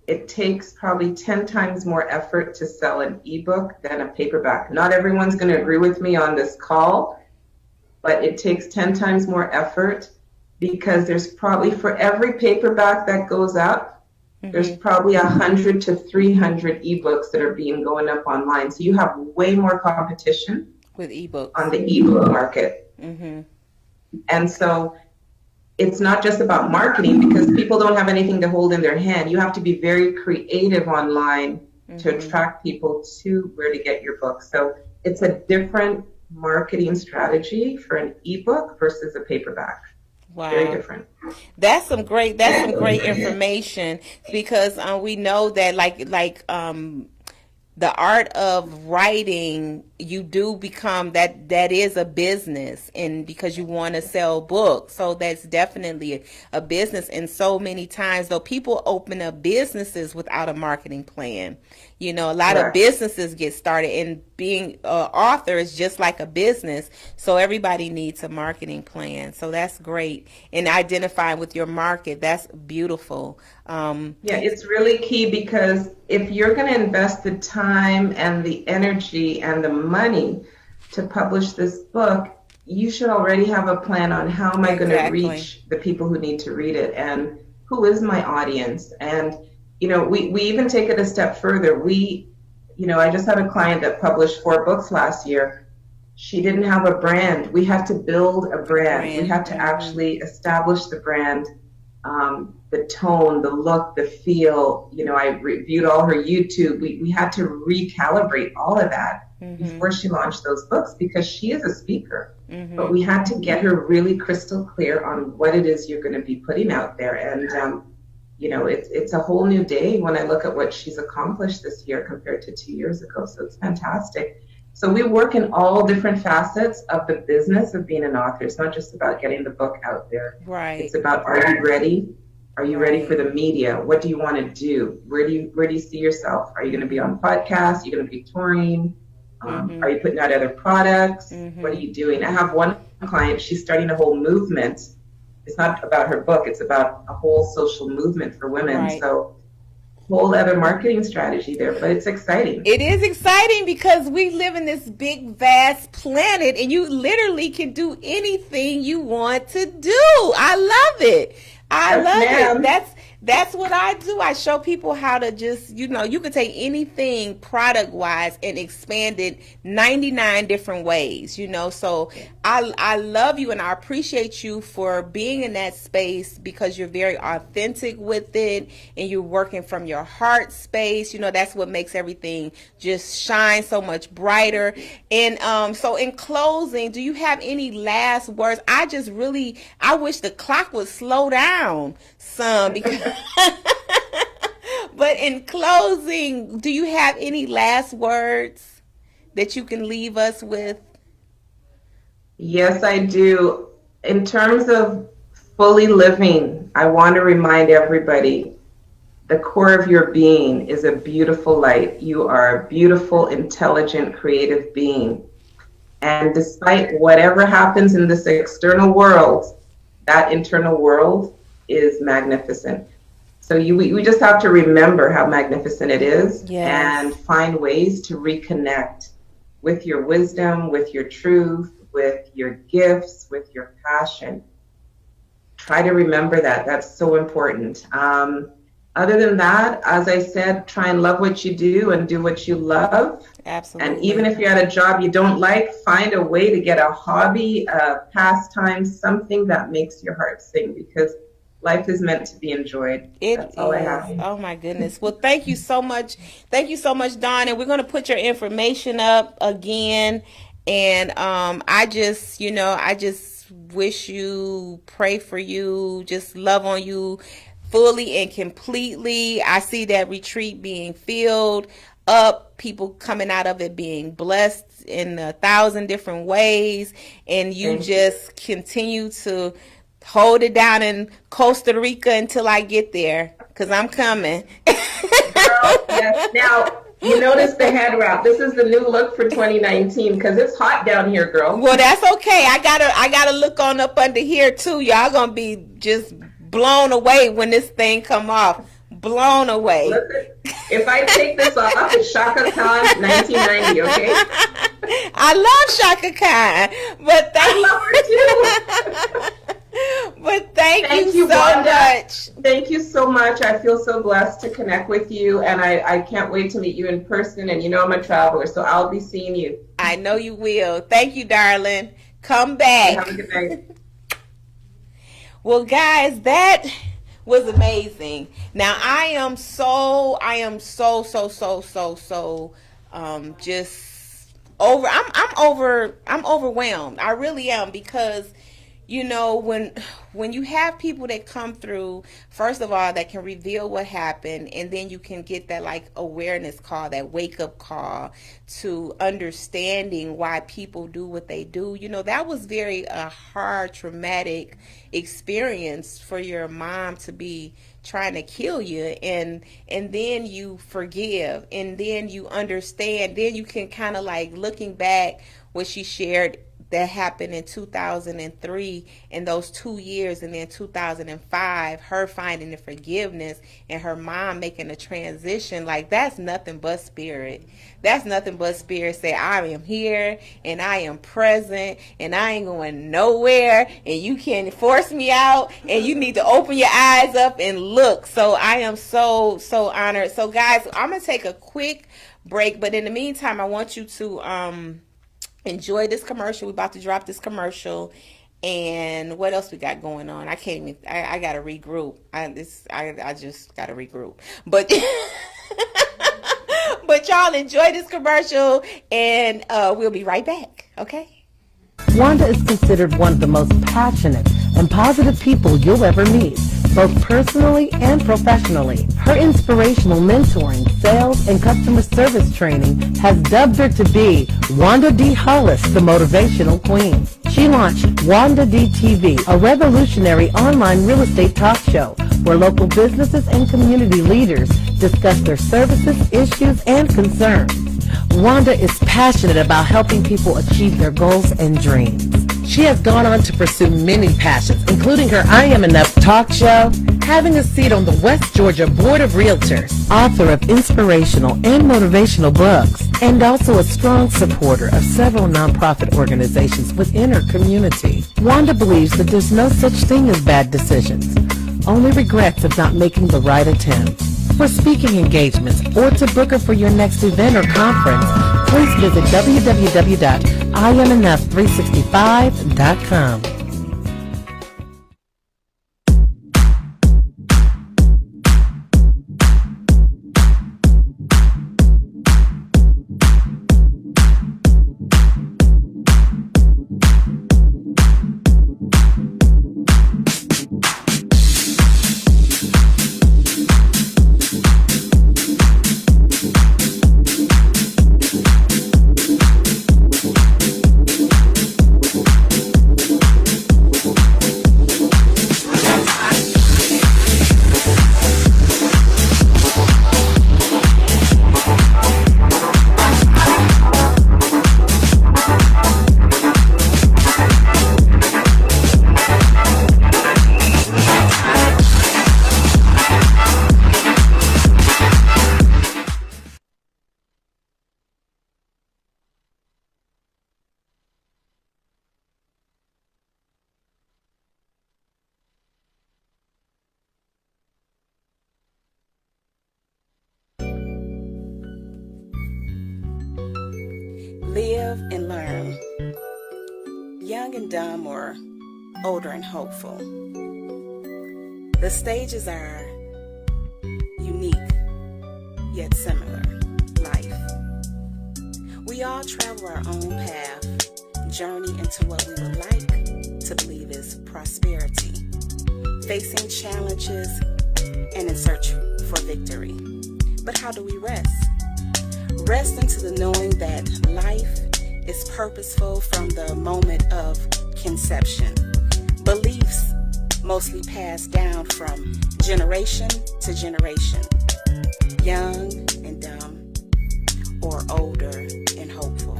it takes probably 10 times more effort to sell an ebook than a paperback. Not everyone's going to agree with me on this call, but it takes 10 times more effort because there's probably, for every paperback that goes up, there's probably 100 to 300 ebooks that are going up online. So you have way more competition with ebooks on the ebook market. And so it's not just about marketing, because people don't have anything to hold in their hand. You have to be very creative online to attract people to where to get your book. So it's a different marketing strategy for an ebook versus a paperback. Wow. Very different. That's some great information, because we know that like the art of writing, you do become that is a business, and because you want to sell books. So that's definitely a business. And so many times, though, people open up businesses without a marketing plan. A lot of businesses get started, and being an author is just like a business. So everybody needs a marketing plan. So that's great. And identifying with your market, that's beautiful. It's really key, because if you're going to invest the time and the energy and the money to publish this book, you should already have a plan on how am I going to reach the people who need to read it, and who is my audience. And we even take it a step further. I just had a client that published 4 books last year. She didn't have a brand. We had to build a brand. We had to actually establish the brand, the tone, the look, the feel. I reviewed all her YouTube. We had to recalibrate all of that before she launched those books, because she is a speaker. But we had to get her really crystal clear on what it is you're going to be putting out there. And it's a whole new day when I look at what she's accomplished this year compared to 2 years ago. So it's fantastic. So we work in all different facets of the business of being an author. It's not just about getting the book out there. Right. It's about, are you ready? Are you ready for the media? What do you want to do? Where do you see yourself? Are you going to be on podcasts? Are you going to be touring? Are you putting out other products? What are you doing? I have one client, she's starting a whole movement. It's not about her book, it's about a whole social movement for women. Right. So whole other marketing strategy there, but it's exciting. It is exciting, because we live in this big, vast planet, and you literally can do anything you want to do. I love it. I love it. That's what I do. I show people how to just, you can take anything product wise and expand it 99 different ways, so I love you, and I appreciate you for being in that space, because you're very authentic with it, and you're working from your heart space. That's what makes everything just shine so much brighter. And so in closing, do you have any last words? I wish the clock would slow down some, because But in closing, do you have any last words that you can leave us with? Yes, I do. In terms of fully living, I want to remind everybody the core of your being is a beautiful light. You are a beautiful, intelligent, creative being. And despite whatever happens in this external world, that internal world is magnificent. So we just have to remember how magnificent it is. Yes. And find ways to reconnect with your wisdom, with your truth, with your gifts, with your passion. Try to remember that. That's so important. Other than that, as I said, try and love what you do and do what you love. Absolutely. And even if you're at a job you don't like, find a way to get a hobby, a pastime, something that makes your heart sing, because life is meant to be enjoyed. That's all I have. Oh my goodness. Well, thank you so much. Thank you so much, Dawn. And we're going to put your information up again. And I just wish you, pray for you, just love on you fully and completely. I see that retreat being filled up, people coming out of it being blessed in 1,000 different ways, and you just continue to hold it down in Costa Rica until I get there, because I'm coming. Girl, yes. Now, you notice the head wrap. This is the new look for 2019, because it's hot down here, girl. Well, that's okay. I gotta look on up under here too. Y'all gonna be just blown away when this thing come off. Blown away. Listen, if I take this off, it's Shaka Khan 1990, okay? I love Shaka Khan, but thank you so much. Thank you so much. I feel so blessed to connect with you, and I can't wait to meet you in person. And you know I'm a traveler, so I'll be seeing you. I know you will. Thank you, darling. Come back. Have a good night. Well, guys, that was amazing. Now I am so just over. I'm overwhelmed. I really am, because you know, when you have people that come through, first of all, that can reveal what happened, and then you can get that like awareness call, that wake up call to understanding why people do what they do. You know, that was very hard, traumatic experience for your mom to be trying to kill you, and then you forgive, and then you understand, then you can kind of like looking back what she shared that happened in 2003, in those 2 years, and then 2005, her finding the forgiveness and her mom making the transition. Like, that's nothing but spirit. That's nothing but spirit. Say, I am here and I am present and I ain't going nowhere, and you can't force me out, and you need to open your eyes up and look. So I am so honored. So guys, I'm gonna take a quick break, but in the meantime, I want you to enjoy this commercial. We're about to drop this commercial. And what else we got going on? I can't even, I gotta regroup. I just gotta regroup. But but y'all enjoy this commercial, and we'll be right back. Okay? Wanda is considered one of the most passionate and positive people you'll ever meet, both personally and professionally. Her inspirational mentoring, sales, and customer service training has dubbed her to be Wanda D. Hollis, the motivational queen. She launched Wanda D TV, a revolutionary online real estate talk show where local businesses and community leaders discuss their services, issues, and concerns. Wanda is passionate about helping people achieve their goals and dreams. She has gone on to pursue many passions, including her I Am Enough talk show, having a seat on the West Georgia Board of Realtors, author of inspirational and motivational books, and also a strong supporter of several nonprofit organizations within her community. Wanda believes that there's no such thing as bad decisions, only regrets of not making the right attempt. For speaking engagements or to book her for your next event or conference, please visit www.iamenough365.com. live and learn. Young and dumb, or older and hopeful. The stages are unique, yet similar. Life. We all travel our own path, journey into what we would like to believe is prosperity, facing challenges and in search for victory. But how do we rest? Rest into the knowing that life is purposeful from the moment of conception. Beliefs mostly passed down from generation to generation. Young and dumb, or older and hopeful.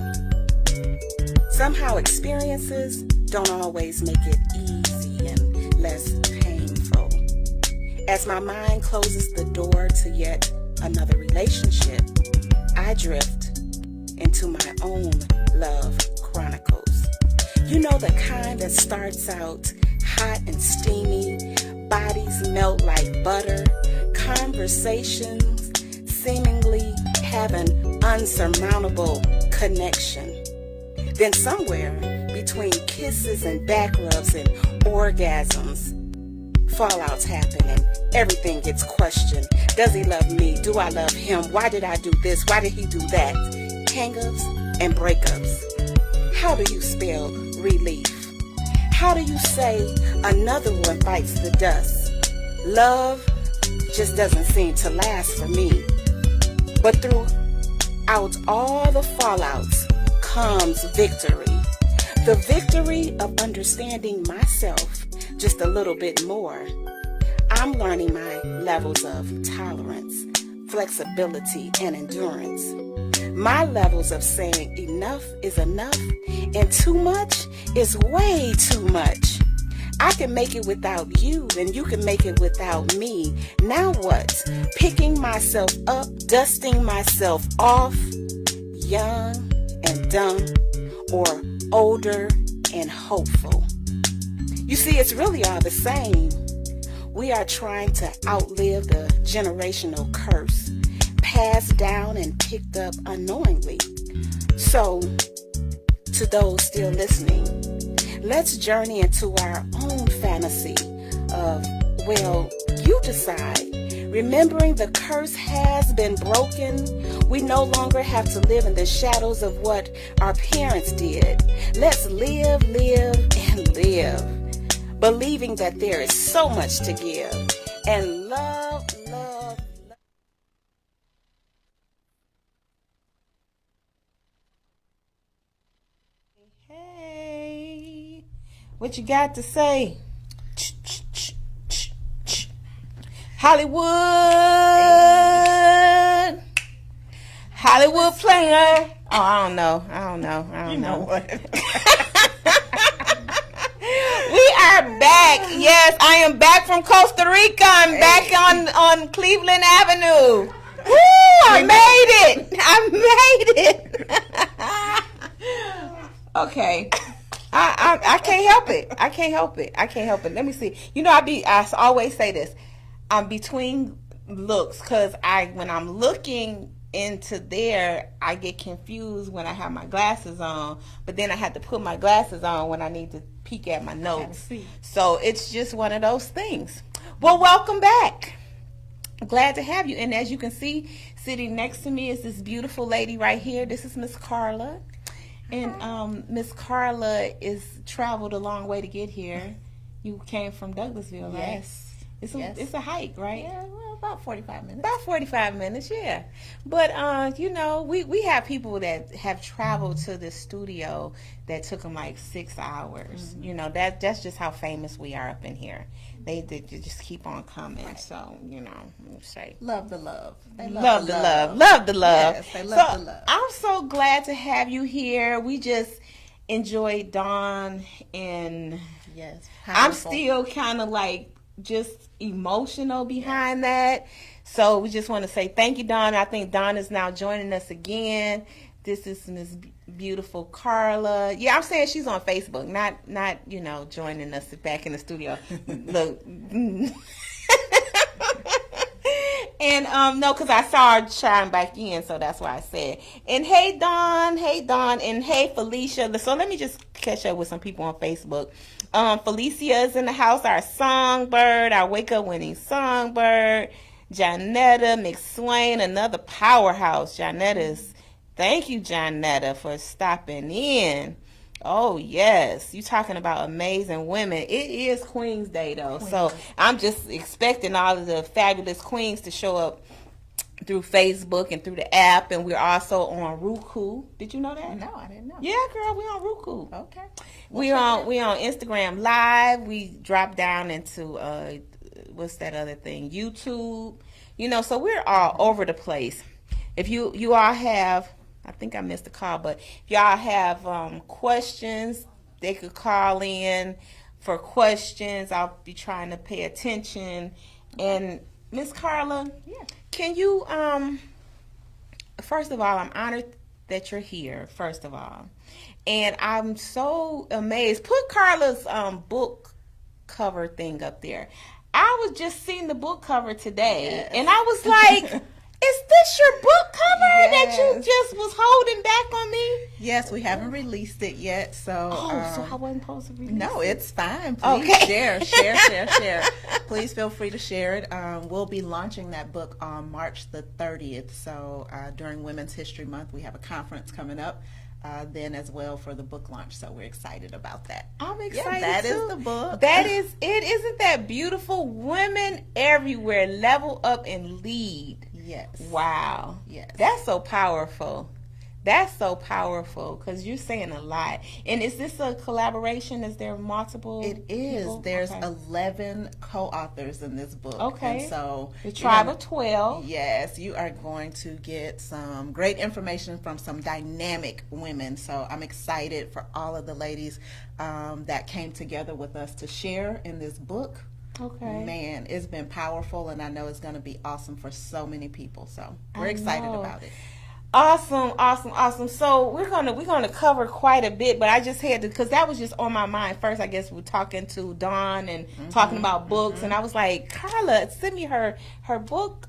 Somehow experiences don't always make it easy and less painful. As my mind closes the door to yet another relationship, I drift into my own love chronicles. You know, the kind that starts out hot and steamy, bodies melt like butter, conversations seemingly have an unsurmountable connection. Then somewhere between kisses and back rubs and orgasms, fallouts happen and everything gets questioned. Does he love me? Do I love him? Why did I do this? Why did he do that? Hang-ups and breakups. How do you spell relief? How do you say another one bites the dust? Love just doesn't seem to last for me. But throughout all the fallouts comes victory. The victory of understanding myself just a little bit more. I'm learning my levels of tolerance, flexibility, and endurance. My levels of saying enough is enough and too much is way too much. I can make it without you and you can make it without me. Now what? Picking myself up, dusting myself off, young and dumb, or older and hopeful. You see, it's really all the same. We are trying to outlive the generational curse, passed down and picked up unknowingly. So, to those still listening, let's journey into our own fantasy of, well, you decide. Remembering the curse has been broken, we no longer have to live in the shadows of what our parents did. Let's live, and live, believing that there is so much to give, and love. Hey, what you got to say? Hollywood player. Oh, I don't know. You know what? We are back. Yes, I am back from Costa Rica. I'm back on Cleveland Avenue. Woo, I made it. Okay. I can't help it. Let me see. You know, I always say this. I'm between looks because when I'm looking into there, I get confused when I have my glasses on, but then I have to put my glasses on when I need to peek at my notes. So it's just one of those things. Well, welcome back. Glad to have you. And as you can see, sitting next to me is this beautiful lady right here. This is Miss Karla. And Miss Karla is traveled a long way to get here. You came from Douglasville, right? Yes. It's a hike, right? Yeah, well, about 45 minutes. About 45 minutes, yeah. But, you know, we have people that have traveled to this studio that took them like 6 hours. Mm-hmm. You know, that's just how famous we are up in here. They just keep on coming. Right. So, you know, say. Love the love. They love the love. Love the love. Yes, they love the love. I'm so glad to have you here. We just enjoyed Dawn, and yes, I'm still kind of like just emotional behind that. So we just want to say thank you, Dawn. I think Dawn is now joining us again. This is Miss beautiful Karla. Yeah, I'm saying she's on Facebook, not you know, joining us back in the studio. Look. And And no, because I saw her chime back in, so that's why I said. And hey Dawn, and hey Felicia. So let me just catch up with some people on Facebook. Felicia is in the house, our songbird, our wake up winning songbird. Janetta McSwain, another powerhouse. Thank you, Janetta, for stopping in. Oh yes, you talking about amazing women. It is Queen's Day though, so I'm just expecting all of the fabulous queens to show up through Facebook and through the app, and we're also on Roku. Did you know that? No, I didn't know. Yeah, girl, we're on Roku. Okay. We on Instagram Live. We drop down into what's that other thing? YouTube. You know, so we're all over the place. If you all have, I think I missed the call, but if y'all have questions, they could call in for questions. I'll be trying to pay attention. And Miss Karla, can you first of all, I'm honored that you're here, first of all. And I'm so amazed. Put Karla's book cover thing up there. I was just seeing the book cover today, and I was like, is this your book cover that you just was holding back on me? Yes, we haven't released it yet, so... so I wasn't supposed to release it? No, it's fine. Please share. Please feel free to share it. We'll be launching that book on March the 30th, so during Women's History Month, we have a conference coming up. Then as well for the book launch, so we're excited about that. I'm excited. That too. is the book. That is it. Isn't that beautiful? Women everywhere level up and lead. Yes. Wow. Yes. That's so powerful. That's so powerful because you're saying a lot. And is this a collaboration? Is there multiple? It is. People? There's Okay. 11 co-authors in this book. Okay. And so The tribe of 12. Yes, you are going to get some great information from some dynamic women. So I'm excited for all of the ladies that came together with us to share in this book. Okay. Man, it's been powerful, and I know it's going to be awesome for so many people. So we're excited about it. Awesome. So we're gonna cover quite a bit, but I just had to, because that was just on my mind. First, I guess we're talking to Dawn and talking about books, and I was like, Karla, send me her book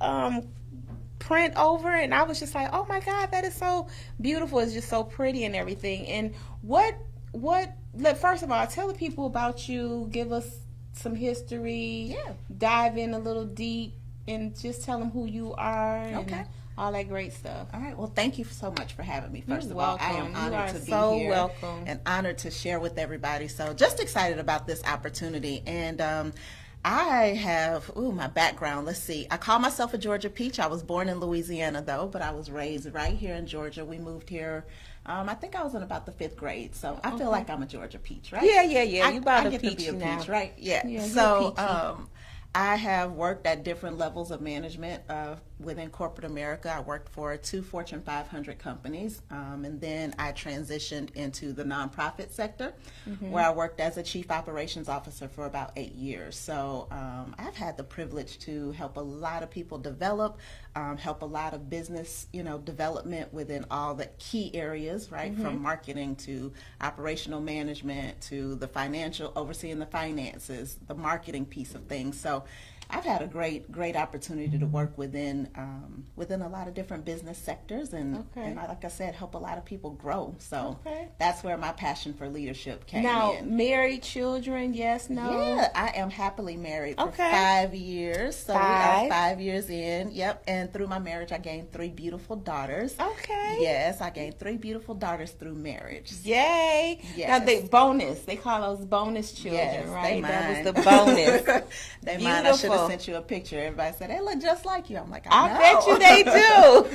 print over, and I was just like, oh my God, that is so beautiful. It's just so pretty and everything. And first of all, tell the people about you. Give us some history. Yeah. Dive in a little deep and just tell them who you are. Okay. And all that great stuff. All right. Well, thank you so much for having me. First You're of all, I welcome. am honored to be so here. welcome. And honored to share with everybody. So just excited about this opportunity. And I have, my background. Let's see. I call myself a Georgia peach. I was born in Louisiana, though, but I was raised right here in Georgia. We moved here. I think I was in about the 5th grade. So I feel like I'm a Georgia peach, right? Yeah. You about I a get peach to be a now. peach, right? Yeah. Yeah, So you're a peachy. I have worked at different levels of management within corporate America. I worked for 2 Fortune 500 companies, and then I transitioned into the nonprofit sector, where I worked as a chief operations officer for about 8 years. So I've had the privilege to help a lot of people develop, help a lot of business, development within all the key areas, right? From marketing to operational management to the financial, overseeing the finances, the marketing piece of things. So I've had a great opportunity to work within a lot of different business sectors, and like I said, help a lot of people grow. So that's where my passion for leadership came Now, in. married, children, yes, no? Yeah, I am happily married for 5 years. So we are 5 years in. Yep, and through my marriage, I gained 3 beautiful daughters. Okay. Yes, I gained 3 beautiful daughters through marriage. Yay. Yes. Now, they call those bonus children, Yes, right? they That mine. was the bonus. They mine. I should Beautiful. have sent you a picture. Everybody said, they look just like you. I'm like, I know. bet you they do.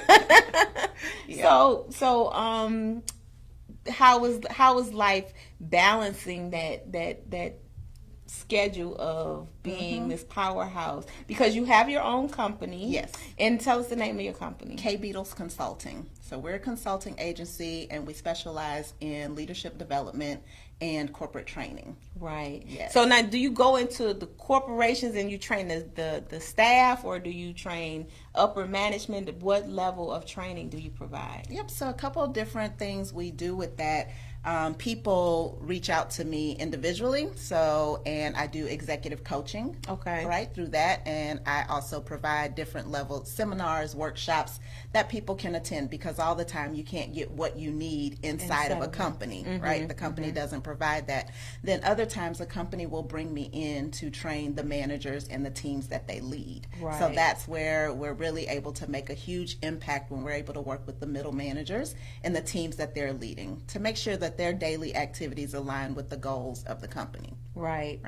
Yeah. So, how was life balancing that schedule of being this powerhouse? Because you have your own company. Yes. And tell us the name of your company. Beedles Consulting. So we're a consulting agency, and we specialize in leadership development and corporate training. Right. Yes. So now, do you go into the corporations and you train the staff, or do you train upper management? What level of training do you provide? Yep. So a couple of different things we do with that. People reach out to me individually, and I do executive coaching, right, through that, and I also provide different level seminars, workshops that people can attend, because all the time you can't get what you need inside of a company, right? The company doesn't provide that. Then other times a company will bring me in to train the managers and the teams that they lead. Right. So that's where we're really able to make a huge impact, when we're able to work with the middle managers and the teams that they're leading, to make sure that their daily activities align with the goals of the company. Right.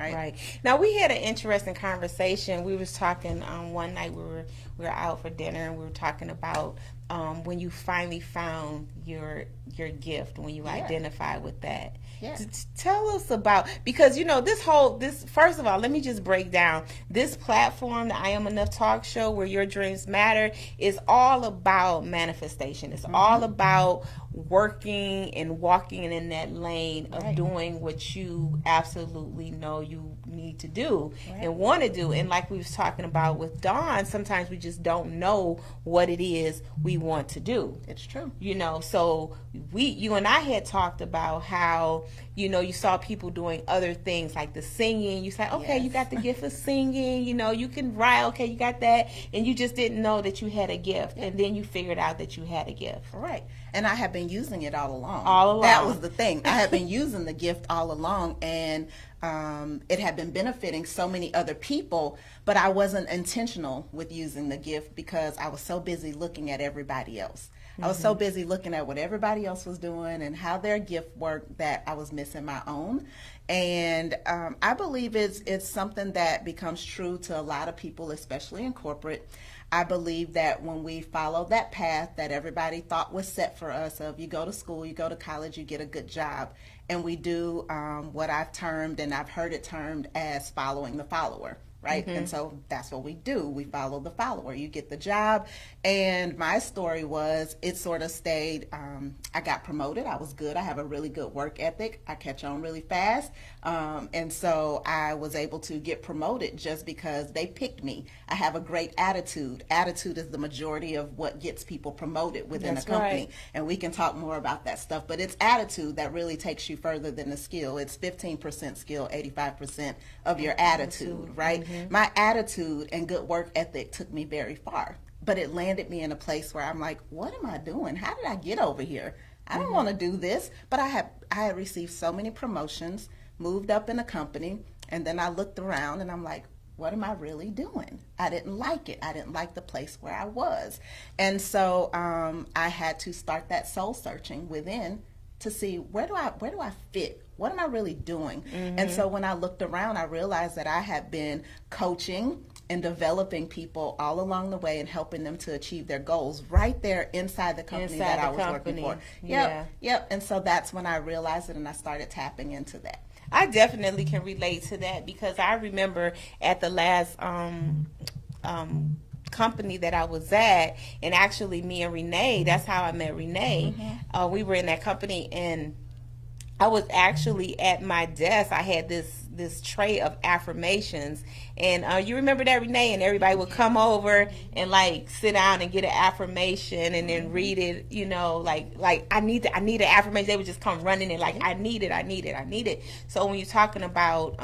Now, we had an interesting conversation. We was talking one night, we were out for dinner, and we were talking about when you finally found your gift, when you identified with that. Yeah. Tell us about, because this first of all, let me just break down this platform, the I Am Enough talk show, where your dreams matter, is all about manifestation. It's all about working and walking in that lane of doing what you absolutely know you need to do and want to do. And like we was talking about with Dawn, sometimes we just don't know what it is we want to do. It's true. So you and I had talked about how, you saw people doing other things like the singing. You said, okay, you got the gift of singing, you can write, okay, you got that. And you just didn't know that you had a gift. And then you figured out that you had a gift. Right. And I have been using it all along. That was the thing. I have been using the gift all along, and it had been benefiting so many other people, but I wasn't intentional with using the gift because I was so busy looking at everybody else. I was so busy looking at what everybody else was doing and how their gift worked that I was missing my own. And I believe it's something that becomes true to a lot of people, especially in corporate. I believe that when we follow that path that everybody thought was set for us, of you go to school, you go to college, you get a good job, and we do what I've termed, and I've heard it termed as, following the follower. Right? And so that's what we do. We follow the follower. You get the job. And my story was, it sort of stayed, I got promoted. I was good. I have a really good work ethic. I catch on really fast. And so I was able to get promoted just because they picked me. I have a great attitude. Attitude is the majority of what gets people promoted within a company. Right. And we can talk more about that stuff. But it's attitude that really takes you further than the skill. It's 15% skill, 85% of your attitude, right? My attitude and good work ethic took me very far, but it landed me in a place where I'm like, what am I doing? How did I get over here? I don't want to do this. But I had received so many promotions, moved up in a company, and then I looked around and I'm like, what am I really doing? I didn't like it. I didn't like the place where I was. And so I had to start that soul searching within to see, where do I fit? What am I really doing? And so when I looked around, I realized that I had been coaching and developing people all along the way and helping them to achieve their goals right there inside the company that I was working for. Yep. And so that's when I realized it, and I started tapping into that. I definitely can relate to that, because I remember at the last company that I was at, and actually me and Renee, that's how I met Renee. We were in that company, and I was actually at my desk. I had this tray of affirmations, and you remember that, Renee? And everybody would come over and like sit down and get an affirmation, and then read it. Like I need an affirmation. They would just come running in like, I need it. So when you're talking about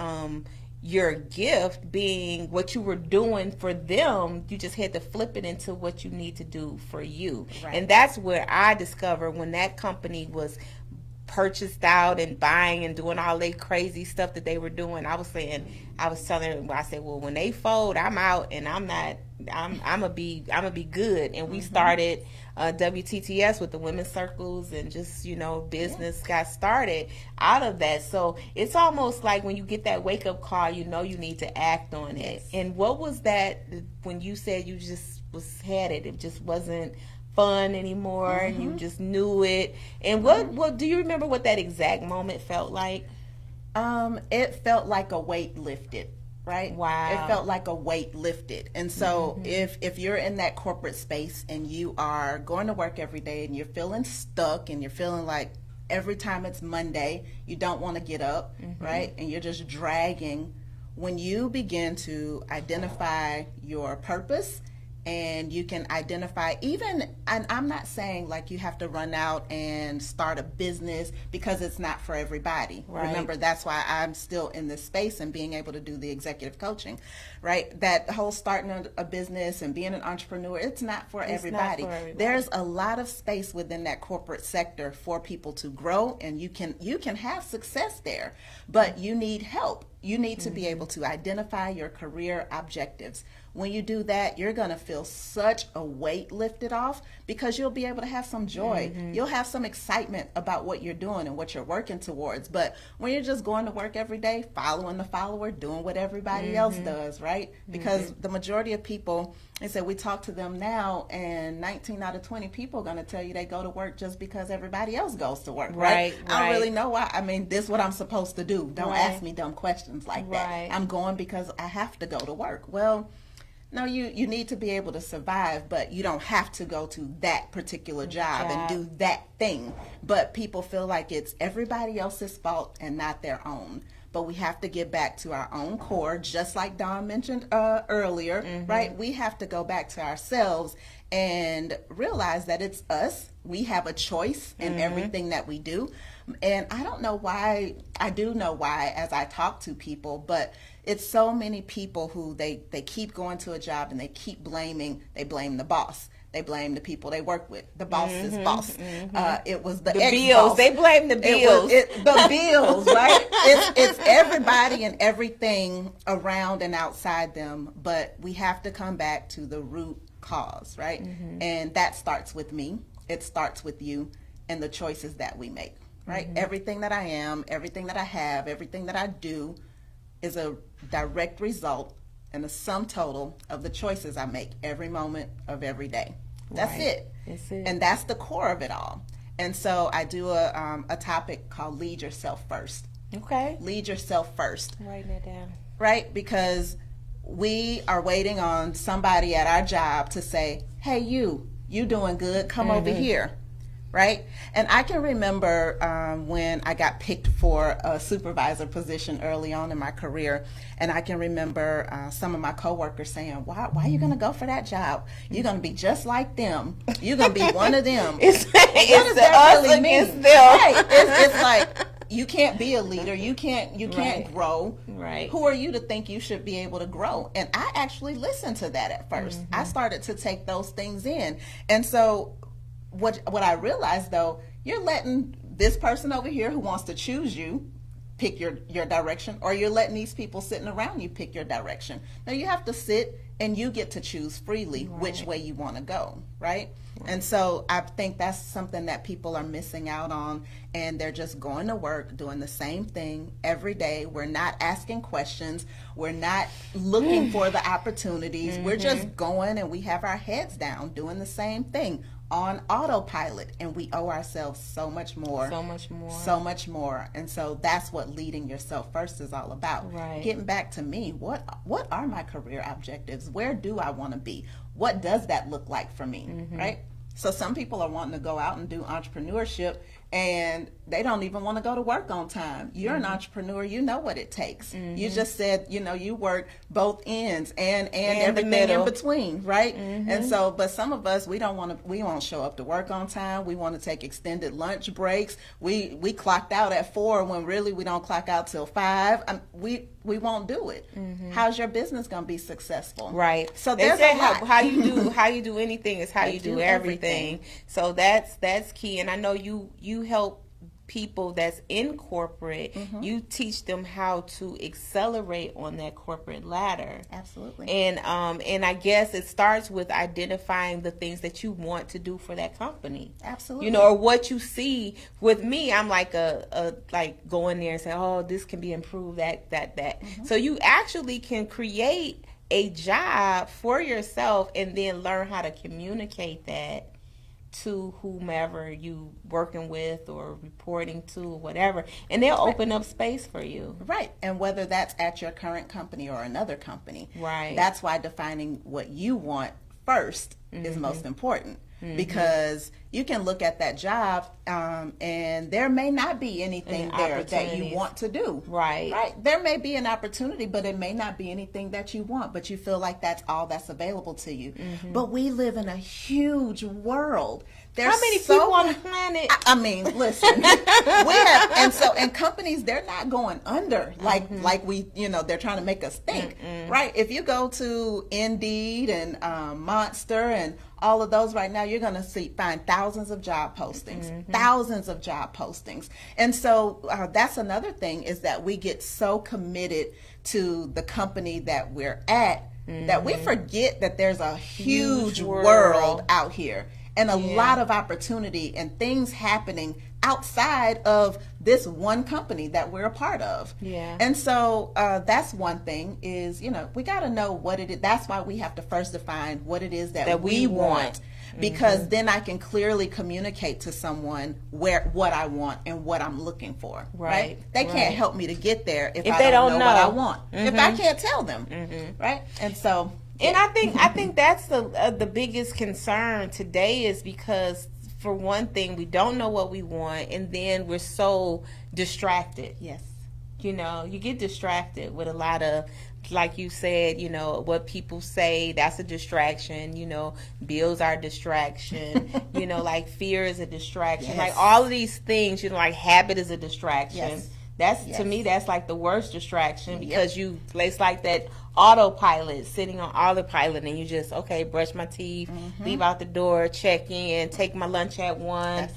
your gift being what you were doing for them, you just had to flip it into what you need to do for you. Right. And that's where I discovered, when that company was purchased out and buying and doing all that crazy stuff that they were doing, I was telling them, I said, well, when they fold, I'm out, and I'm gonna be good. And we started WTTS with the women's circles, and just business got started out of that. So it's almost like when you get that wake up call, you need to act on it. And what was that when you said you just had it? It just wasn't fun anymore, and you just knew it. And what do you remember what that exact moment felt like? It felt like a weight lifted, right? Wow. It felt like a weight lifted. And so if you're in that corporate space and you are going to work every day and you're feeling stuck and you're feeling like every time it's Monday, you don't want to get up, right? And you're just dragging. When you begin to identify your purpose and you can identify even, and I'm not saying like you have to run out and start a business, because it's not for everybody. Right. Remember, that's why I'm still in this space and being able to do the executive coaching, right? That whole starting a business and being an entrepreneur, it's not for everybody. Not for everybody. There's a lot of space within that corporate sector for people to grow, and you can have success there, but you need help. You need to be able to identify your career objectives. When you do that, you're going to feel such a weight lifted off, because you'll be able to have some joy. You'll have some excitement about what you're doing and what you're working towards. But when you're just going to work every day, following the follower, doing what everybody else does, right? Because the majority of people, they say we talk to them now, and 19 out of 20 people are going to tell you they go to work just because everybody else goes to work, right? I don't really know why. I mean, this is what I'm supposed to do. Don't ask me dumb questions like that. I'm going because I have to go to work. Well, no, you need to be able to survive, but you don't have to go to that particular job and do that thing. But people feel like it's everybody else's fault and not their own. But we have to get back to our own core, just like Dawn mentioned earlier, right? We have to go back to ourselves and realize that it's us. We have a choice in everything that we do. And I don't know why, I do know why as I talk to people, but it's so many people who they keep going to a job and they keep blaming, they blame the boss. They blame the people they work with. The boss's boss. It was the bills. They blame the bills. The bills, right? It's everybody and everything around and outside them. But we have to come back to the root cause, right? And that starts with me. It starts with you and the choices that we make, right? Everything that I am, everything that I have, everything that I do is a direct result and a sum total of the choices I make every moment of every day. That's it. That's it. And that's the core of it all. And so I do a topic called Lead Yourself First. Okay. Lead yourself first. I'm writing that down. Right? Because we are waiting on somebody at our job to say, hey, you doing good, come over here. Right? And I can remember when I got picked for a supervisor position early on in my career, and I can remember some of my coworkers saying, why are you going to go for that job? You're going to be just like them. You're going to be one of them. It's what does that really mean? them. Right. It's like, you can't be a leader. You can't grow. Right. Who are you to think you should be able to grow? And I actually listened to that at first. I started to take those things in. And so what I realized, though, you're letting this person over here who wants to choose you pick your direction, or you're letting these people sitting around you pick your direction. Now you have to sit and you get to choose freely which way you want to go, right? And so I think that's something that people are missing out on, and they're just going to work doing the same thing every day. We're not asking questions. We're not looking for the opportunities. We're just going, and we have our heads down doing the same thing on autopilot, and we owe ourselves so much more. So much more. And so that's what leading yourself first is all about. Right. Getting back to me, what are my career objectives? Where do I want to be? What does that look like for me? Right? So some people are wanting to go out and do entrepreneurship, and they don't even want to go to work on time. You're an entrepreneur, you know what it takes. You just said, you work both ends and everything in between, right? And so, but some of us, we won't show up to work on time. We want to take extended lunch breaks. We clocked out at 4 when really we don't clock out till 5. We won't do it. How's your business going to be successful? Right. So they there's say a lot. how you do anything is how you do everything. So that's key. And I know you help people that's in corporate. You teach them how to accelerate on that corporate ladder. Absolutely. And I guess it starts with identifying the things that you want to do for that company. Absolutely. Or what you see. With me, I'm like like going there and say, oh, this can be improved, that. So you actually can create a job for yourself and then learn how to communicate that to whomever you working with or reporting to or whatever, and they'll open up space for you. Right. And whether that's at your current company or another company. Right. That's why defining what you want first is most important. Because you can look at that job and there may not be anything there that you want to do. Right. There may be an opportunity, but it may not be anything that you want, but you feel like that's all that's available to you. But we live in a huge world. There's how many people on the planet? I mean, listen, we have, and companies, they're not going under like we, they're trying to make us think, right? If you go to Indeed and Monster and all of those right now, you're going to find thousands of job postings, thousands of job postings. And so that's another thing, is that we get so committed to the company that we're at that we forget that there's a huge world out here. And a lot of opportunity and things happening outside of this one company that we're a part of. Yeah. And so that's one thing, is, we got to know what it is. That's why we have to first define what it is that we want. Because then I can clearly communicate to someone what I want and what I'm looking for. Right? They can't help me to get there if I don't know what I want. If I can't tell them. Right? And so... And I think that's the biggest concern today, is because, for one thing, we don't know what we want, and then we're so distracted. Yes. You get distracted with a lot of, like you said, what people say, that's a distraction. Bills are a distraction. Like fear is a distraction. Yes. Like all of these things, like habit is a distraction. Yes. That's to me, that's like the worst distraction, because it's like that autopilot, sitting on autopilot, and you just, brush my teeth, leave out the door, check in, take my lunch at 1,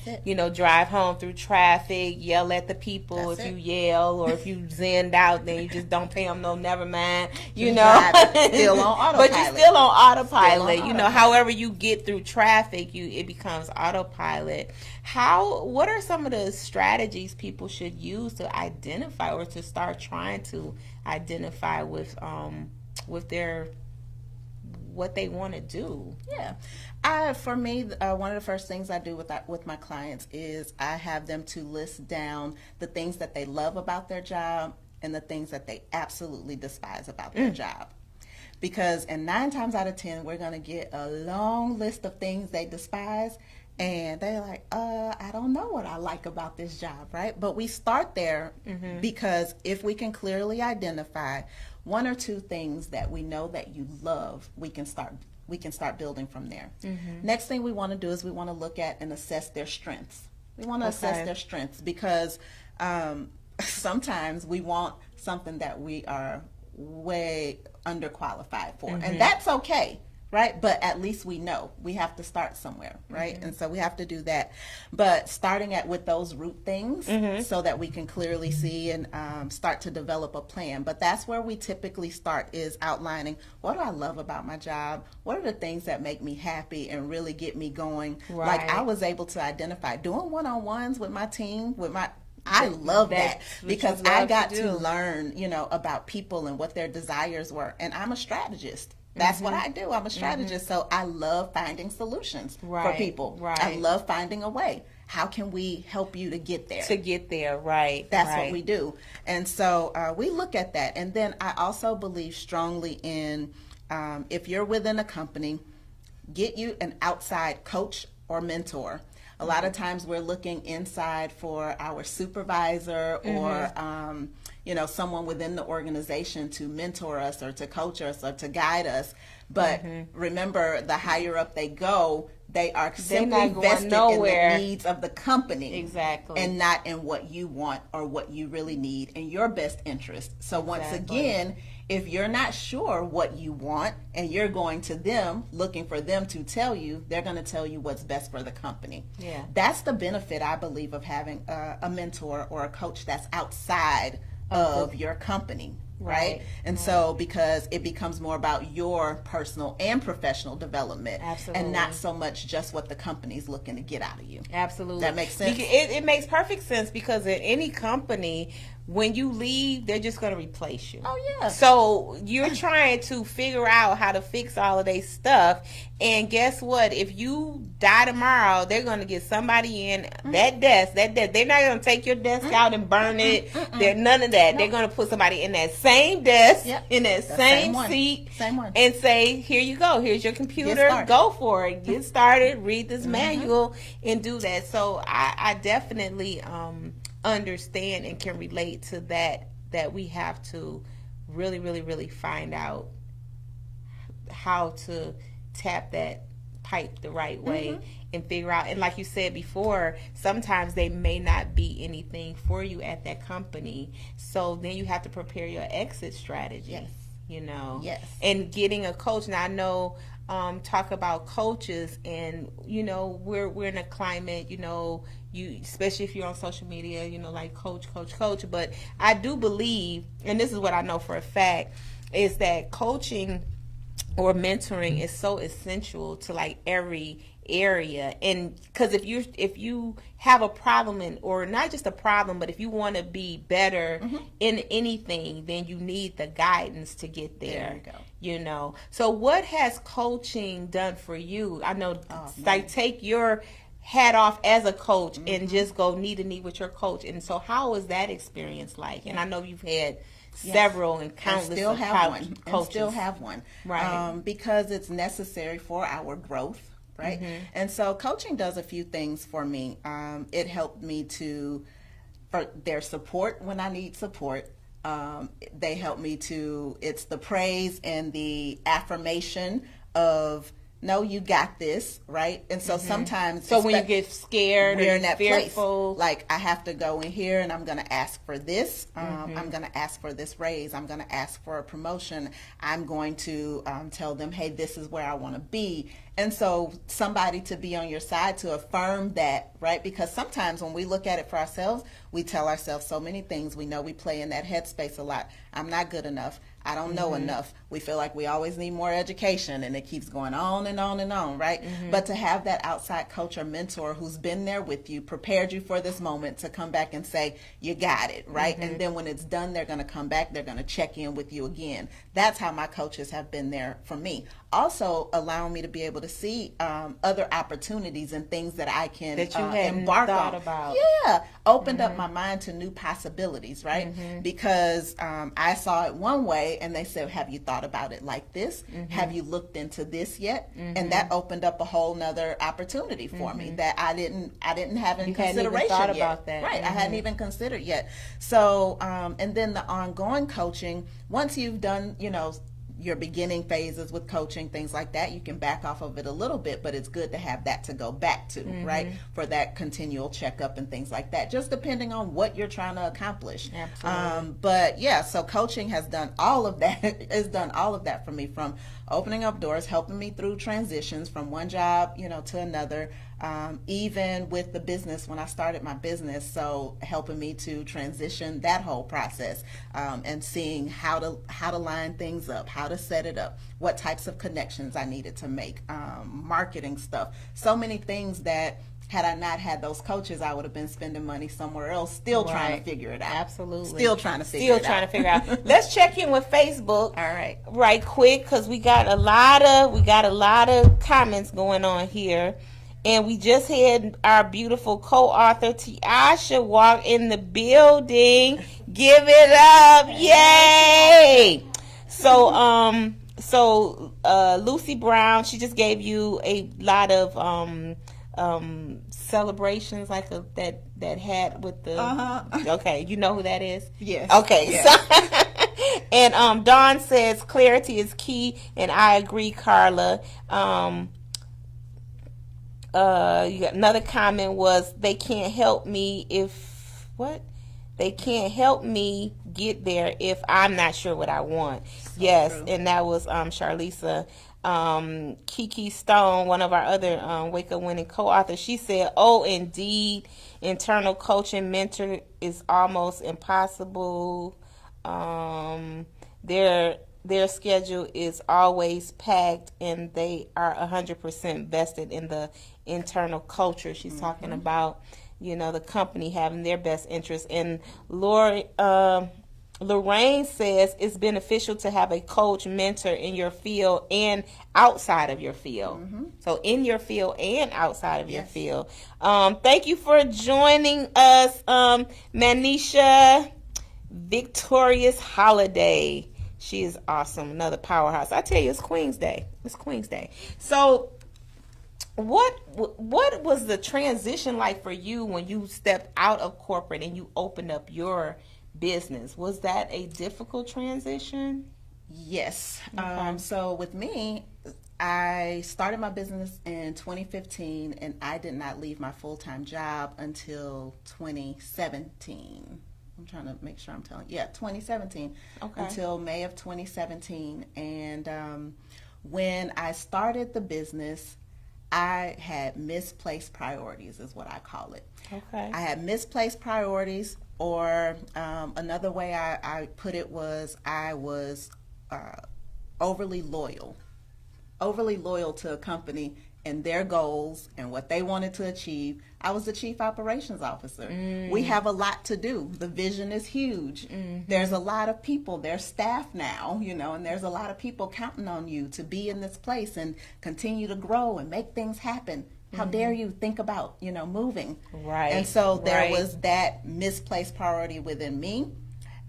drive home through traffic, yell at the people if you yell, or if you zenned out, then you just don't pay them no never mind, Still on autopilot. But you're still on autopilot. However you get through traffic, it becomes autopilot. What are some of the strategies people should use to identify, or to start trying to identify with their what they want to do? For me, one of the first things I do with my clients is I have them to list down the things that they love about their job and the things that they absolutely despise about their job. Because 9 times out of 10, we're going to get a long list of things they despise, and they're like, I don't know what I like about this job, right? But we start there because if we can clearly identify 1 or 2 things that we know that you love, we can start building from there. Next thing we want to do is we want to look at and assess their strengths. We want to assess their strengths, because sometimes we want something that we are way underqualified for, and that's okay. Right? But at least we know we have to start somewhere, right? And so we have to do that. But starting with those root things so that we can clearly see and start to develop a plan. But that's where we typically start, is outlining, what do I love about my job? What are the things that make me happy and really get me going? Right. Like I was able to identify doing one-on-ones with my team, I love that, because I got to learn, about people and what their desires were. And I'm a strategist. That's what I do. I'm a strategist. So I love finding solutions for people. Right. I love finding a way. How can we help you to get there? Right. That's what we do. And so we look at that. And then I also believe strongly in, if you're within a company, get you an outside coach or mentor. A lot of times we're looking inside for our supervisor or, someone within the organization to mentor us or to coach us or to guide us. But remember, the higher up they go, they are simply vested in the needs of the company. Exactly. And not in what you want or what you really need in your best interest. So once again, if you're not sure what you want and you're going to them, looking for them to tell you, they're going to tell you what's best for the company. Yeah. That's the benefit, I believe, of having a mentor or a coach that's outside of your company. Right? And so, because it becomes more about your personal and professional development. Absolutely. And not so much just what the company's looking to get out of you. Absolutely. That makes sense? It makes perfect sense, because in any company, when you leave, they're just going to replace you. Oh, yeah. So you're trying to figure out how to fix all of their stuff. And guess what? If you die tomorrow, they're going to get somebody in that desk. They're not going to take your desk out and burn it. They're none of that. Nope. They're going to put somebody in that same desk, in that same seat, and say, here you go. Here's your computer. Go for it. Get started. Read this manual and do that. So I definitely understand and can relate to that we have to really, really, really find out how to tap that pipe the right way and figure out. And like you said before, sometimes they may not be anything for you at that company, so then you have to prepare your exit strategy. You know, and getting a coach. Now I know talk about coaches, and you know we're in a climate, you know, you especially if you're on social media, you know, like coach, but I do believe, and this is what I know for a fact, is that coaching or mentoring is so essential to like every area. And because if you have a problem, or not just a problem, but if you want to be better in anything, then you need the guidance to get there. You go. You know, so what has coaching done for you? I know, like, take your hat off as a coach and just go knee to knee with your coach. And so how is that experience like? And I know you've had several and countless still have one. coaches. And still have one. Right. Because it's necessary for our growth. Right. And so coaching does a few things for me. It helped me for their support when I need support. They help me it's the praise and the affirmation of, no, you got this, right? And so sometimes, so when you get scared, we're or in that fearful, place, like I have to go in here and I'm going to ask for this. I'm going to ask for this raise. I'm going to ask for a promotion. I'm going to tell them, hey, this is where I want to be. And so somebody to be on your side to affirm that, right? Because sometimes when we look at it for ourselves, we tell ourselves so many things. We know we play in that headspace a lot. I'm not good enough. I don't know enough. We feel like we always need more education, and it keeps going on and on and on, right? But to have that outside coach or mentor who's been there with you, prepared you for this moment to come back and say, you got it, right? And then when it's done, they're going to come back. They're going to check in with you again. That's how my coaches have been there for me. Also allowing me to be able to see other opportunities and things that I can that you hadn't embark thought on. about. Yeah, opened up my mind to new possibilities, right? Because I saw it one way, and they said, have you thought about it like this? Have you looked into this yet? And that opened up a whole nother opportunity for me that I didn't have in you consideration hadn't even thought yet. about that. Right, I hadn't even considered yet. So, and then the ongoing coaching, once you've done, you know, your beginning phases with coaching, things like that, you can back off of it a little bit, but it's good to have that to go back to, right? For that continual checkup and things like that, just depending on what you're trying to accomplish. Absolutely. But yeah, so coaching has done all of that. It's done all of that for me, from opening up doors, helping me through transitions from one job, you know, to another. Even with the business, when I started my business, so helping me to transition that whole process, and seeing how to line things up, how to set it up, what types of connections I needed to make, marketing stuff, so many things that had I not had those coaches, I would have been spending money somewhere else, still trying to figure it out. Absolutely. Still trying to figure it out. Let's check in with Facebook. All right. Right quick, because we got a lot of comments going on here. And we just had our beautiful co-author Tiasha walk in the building. Give it up. Yay! So Lucy Brown, she just gave you a lot of celebrations, like that hat with the okay, you know who that is? Yes. Okay. Yes. So, and Dawn says clarity is key, and I agree, Karla. You got another comment was, they can't help me they can't help me get there if I'm not sure what I want. So yes, true. And that was Charlisa. Kiki Stone, one of our other Wake Up Winning co-authors, she said, oh, indeed, internal coaching mentor is almost impossible. Their schedule is always packed, and they are 100% vested in the internal culture she's talking about. the company having their best interest. And Lorraine says it's beneficial to have a coach, mentor in your field and outside of your field. So in your field and outside of your field. Thank you for joining us, Manisha Victorious Holiday. She is awesome. Another powerhouse. I tell you, it's Queen's Day. It's Queen's Day. So what was the transition like for you when you stepped out of corporate and you opened up your business? Was that a difficult transition? Yes. Okay. So with me, I started my business in 2015, and I did not leave my full-time job until 2017. I'm trying to make sure I'm telling. 2017. Okay. Until May of 2017. And when I started the business, I had misplaced priorities, is what I call it. Okay. I had misplaced priorities, or another way I put it was I was overly loyal to a company and their goals and what they wanted to achieve. I was the chief operations officer. We have a lot to do. The vision is huge. There's a lot of people, there's staff now, and there's a lot of people counting on you to be in this place and continue to grow and make things happen. How dare you think about, moving? Right. And so there was that misplaced priority within me,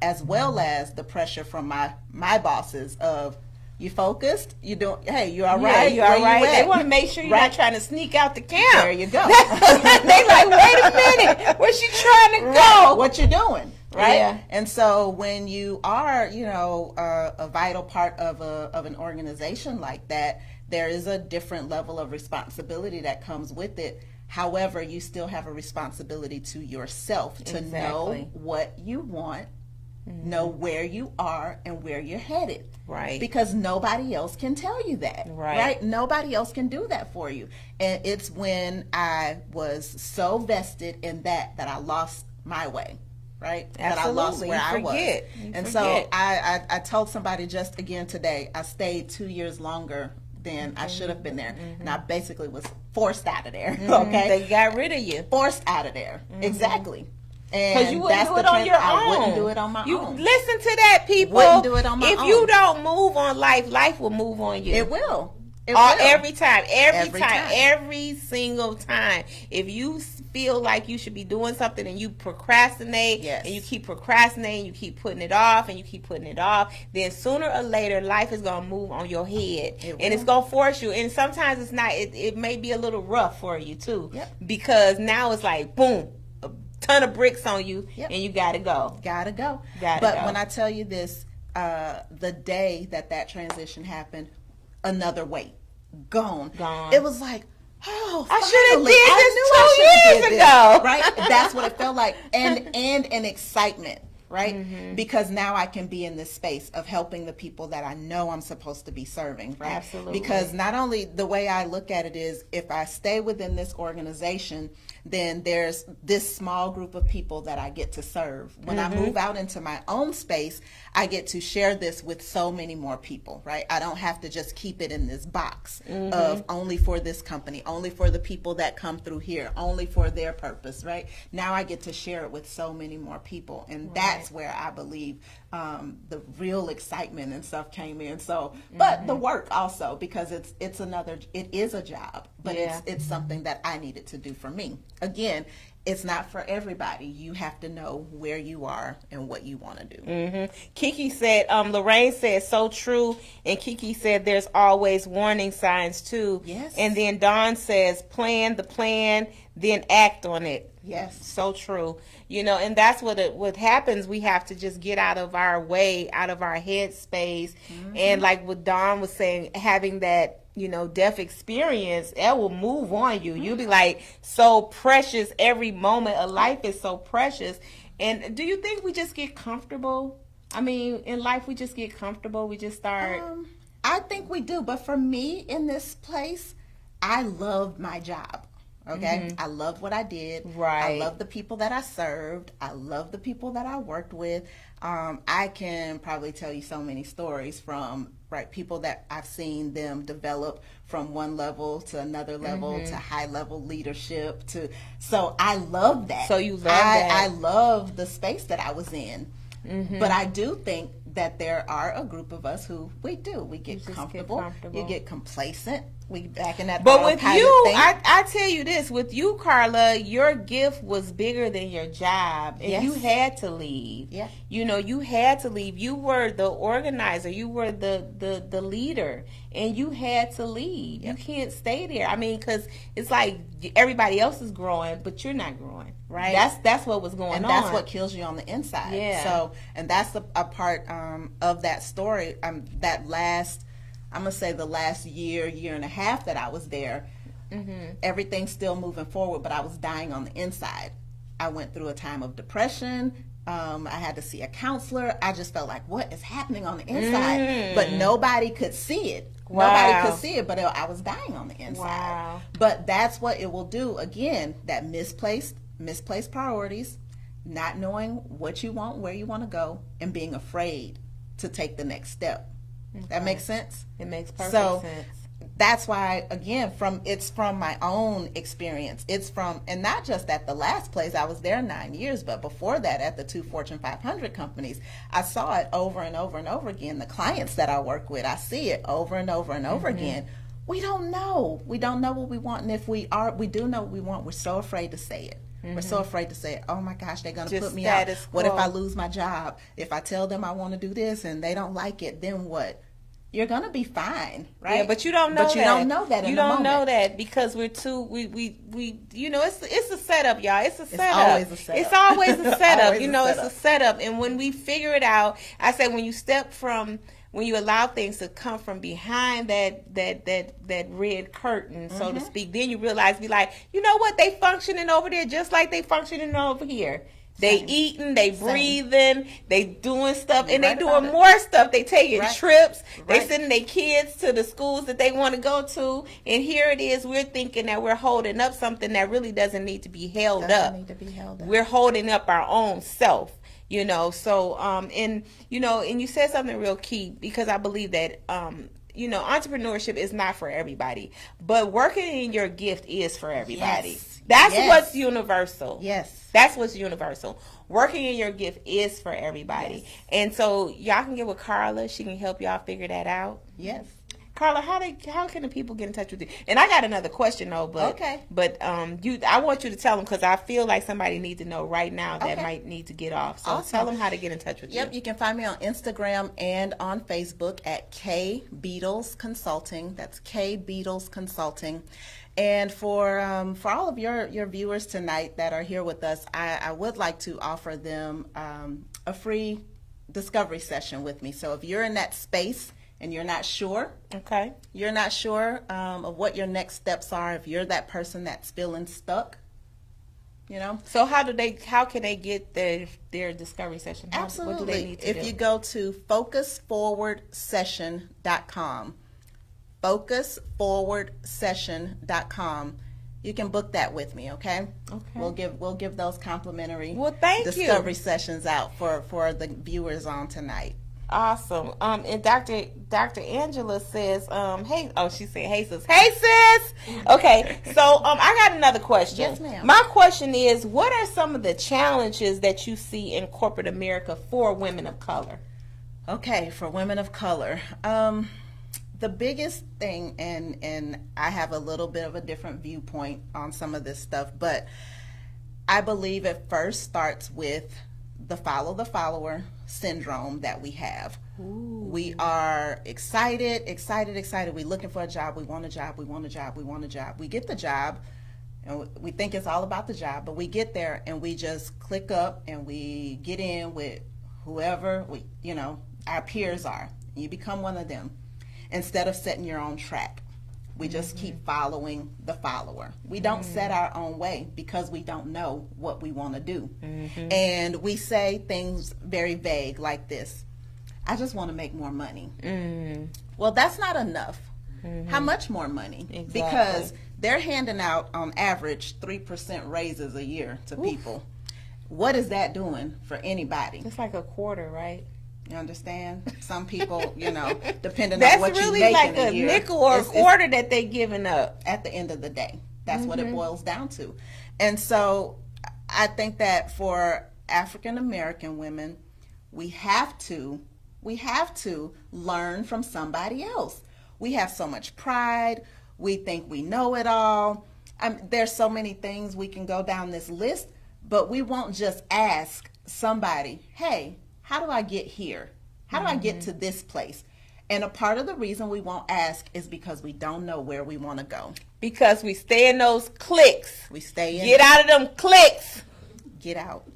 as well as the pressure from my bosses of, you focused? You don't? Hey, you all right? You all right? They want to make sure you're not trying to sneak out the camp. There you go. They like, wait a minute, where's she trying to go? What you doing? Right? Yeah. And so when you are, a vital part of an organization like that, there is a different level of responsibility that comes with it. However, you still have a responsibility to yourself to know what you want, know where you are and where you're headed. Right. Because nobody else can tell you that. Right. Nobody else can do that for you. And it's when I was so vested in that I lost my way. Right? Absolutely. That I lost where I was. And so I told somebody just again today, I stayed 2 years longer than I should have been there. And I basically was forced out of there. Okay. They got rid of you. Forced out of there. Exactly. Because you wouldn't do it on your own. I wouldn't do it on my you own. Listen to that, people. Wouldn't do it on my if own. you don't move on life will move on you. It will. Every time. Every time. Every single time. If you feel like you should be doing something and you procrastinate, and you keep procrastinating, you keep putting it off, and you keep putting it off, then sooner or later life is going to move on your head. And it's going to force you. And sometimes it's not. It may be a little rough for you too. Because now it's like, boom, a ton of bricks on you, and you got to go. Gotta go. But when I tell you this, the day that transition happened, another weight. Gone. It was like, oh, I should have did this 2 years ago. Right? That's what it felt like. And an excitement, right? Because now I can be in this space of helping the people that I know I'm supposed to be serving, right? Absolutely. Because not only the way I look at it is, if I stay within this organization, then there's this small group of people that I get to serve. When I move out into my own space, I get to share this with so many more people, right? I don't have to just keep it in this box of only for this company, only for the people that come through here, only for their purpose, right? Now I get to share it with so many more people. And that's where I believe the real excitement and stuff came in. So, but the work also, because it is a job, but it's something that I needed to do for me. Again, it's not for everybody. You have to know where you are and what you want to do. Kiki said, Lorraine said, so true. And Kiki said, there's always warning signs too. Yes. And then Dawn says, plan the plan, then act on it. Yes. So true. And that's what happens. We have to just get out of our way, out of our head space. And like what Dawn was saying, having that, deaf experience, it will move on you. You'll be like, so precious. Every moment of life is so precious. And do you think we just get comfortable? I mean, in life, we just get comfortable. We just start. I think we do. But for me in this place, I love my job. Okay. I loved what I did. Right. I loved the people that I served. I loved the people that I worked with. I can probably tell you so many stories from people that I've seen them develop from one level to another level to high level leadership so I love that. So you love that. I love the space that I was in. But I do think that there are a group of us who we get comfortable. You get complacent. We back in that. But with you, thing. I tell you this: with you, Karla, your gift was bigger than your job, and you had to leave. Yeah. You know, you had to leave. You were the organizer. You were the leader, and you had to leave. You can't stay there. I mean, because it's like everybody else is growing, but you're not growing. Right. That's what was going on. And that's what kills you on the inside. Yeah. So, and that's a part of that story. That last, I'm gonna say the last year and a half that I was there, everything's still moving forward, but I was dying on the inside. I went through a time of depression. I had to see a counselor. I just felt like, what is happening on the inside? But nobody could see it. Wow. Nobody could see it, but I was dying on the inside. Wow. But that's what it will do. Again, that misplaced priorities, not knowing what you want, where you want to go, and being afraid to take the next step. That makes sense? It makes perfect sense. That's why, again, it's from my own experience. It's from, and not just at the last place, I was there 9 years, but before that at the 2 Fortune 500 companies, I saw it over and over and over again. The clients that I work with, I see it over and over and over again. We don't know. We don't know what we want. And if we do know what we want, we're so afraid to say it. We're so afraid to say, oh my gosh, they're going to put me out. What if I lose my job? If I tell them I want to do this and they don't like it, then what? You're going to be fine, right? Yeah, but you don't know that. But you don't know that in You the don't moment. know that because we're too, we you know, it's a setup, y'all. It's a setup. always a setup. It's always a setup. Always You a know, setup. it's a setup. And when we figure it out, I say when you allow things to come from behind that red curtain, so to speak, then you realize, be like, you know what, they functioning over there just like they functioning over here. They eating, they breathing, they doing stuff, and they doing more stuff. They taking trips, they sending their kids to the schools that they want to go to, and here it is, we're thinking that we're holding up something that really doesn't need to be held up. We're holding up our own self. You know, so, and you said something real key, because I believe that, entrepreneurship is not for everybody, but working in your gift is for everybody. Yes. That's what's universal. Yes. That's what's universal. Working in your gift is for everybody. Yes. And so y'all can get with Karla. She can help y'all figure that out. Yes. Karla, how can the people get in touch with you? And I got another question though, but I want you to tell them, because I feel like somebody needs to know right now that might need to get off. So tell them how to get in touch with you. You can find me on Instagram and on Facebook at K Beedles Consulting. That's K Beedles Consulting. And for all of your viewers tonight that are here with us, I would like to offer them a free discovery session with me. So if you're in that space and you're not sure, of what your next steps are, if you're that person that's feeling stuck, So how can they get their discovery session? Absolutely. What do they need to do? If you go to focusforwardsession.com, focusforwardsession.com, you can book that with me, okay? Okay. We'll give those complimentary discovery sessions out for the viewers on tonight. Awesome. And Dr. Angela says, she said, hey sis. Okay. So, I got another question. Yes, ma'am. My question is, what are some of the challenges that you see in corporate America for women of color? Okay, for women of color. The biggest thing, and I have a little bit of a different viewpoint on some of this stuff, but I believe it first starts with the follow the follower syndrome that we have. Ooh. We are excited. We're looking for a job. We want a job. We get the job, and we think it's all about the job, but we get there and we just click up and we get in with whoever our peers are. You become one of them instead of setting your own track. We just keep following the follower. We don't set our own way because we don't know what we want to do. And we say things very vague like this: I just want to make more money. Well, that's not enough. How much more money? Exactly. Because they're handing out on average 3% raises a year to people. What is that doing for anybody? It's like a quarter, right? You understand? Some people, depending That's on what really you make like in a year, nickel or a quarter that they're giving up. At the end of the day. That's what it boils down to. And so I think that for African American women, we have to learn from somebody else. We have so much pride. We think we know it all. There's so many things we can go down this list, but we won't just ask somebody, hey, how do I get here? How do I get to this place? And a part of the reason we won't ask is because we don't know where we want to go. Because we stay in those cliques. We stay in. Get out of them cliques. Get out.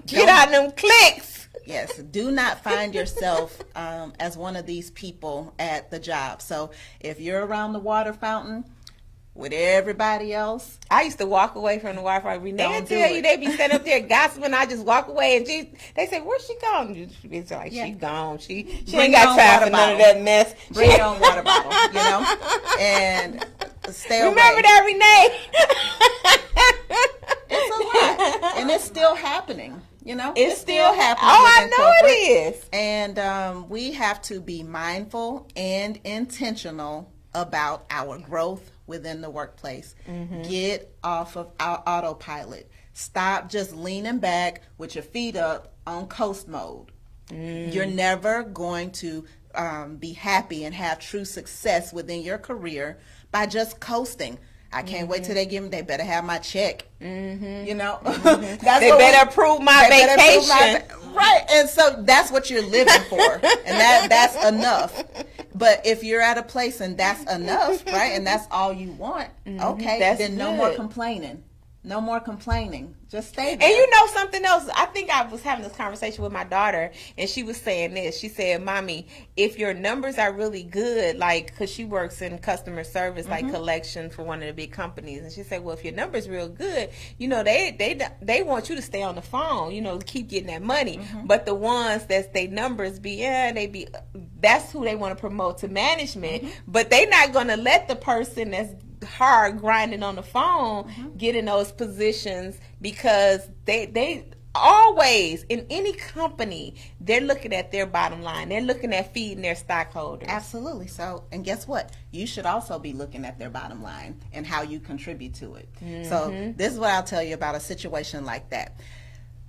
Get out of them cliques. Yes. Do not find yourself as one of these people at the job. So if you're around the water fountain with everybody else, I used to walk away from the Wi-Fi. Renee Don't do tell you it. they be sitting up there gossiping. I just walk away, and they say, "Where's she gone?" It's like she gone. She Bring ain't got your own time water for none of bottle. that mess. bring your own water bottle, and stay away. Remember that, Renee? It's a lot, and it's still happening. It's still happening. Oh, I within know corporate. it is. And we have to be mindful and intentional about our growth within the workplace. Get off of our autopilot. Stop just leaning back with your feet up on coast mode. You're never going to be happy and have true success within your career by just coasting. I can't wait till they give me. They better have my check. That's They what better approve my they better approve vacation. right, and so that's what you're living for, and that's enough. But if you're at a place and that's enough, right, and that's all you want, okay, That's then no more good. complaining. No more complaining. Just stay there. And you know something else? I think I was having this conversation with my daughter, and she was saying this. She said, "Mommy, if your numbers are really good, like, because she works in customer service, like collection for one of the big companies, and she said, well, if your numbers real good, they want you to stay on the phone, to keep getting that money. But the ones that they numbers be, that's who they want to promote to management. But they not going to let the person that's hard grinding on the phone get in those positions, because they always, in any company, they're looking at their bottom line. They're looking at feeding their stockholders. Absolutely. So, and guess what? You should also be looking at their bottom line and how you contribute to it. So this is what I'll tell you about a situation like that.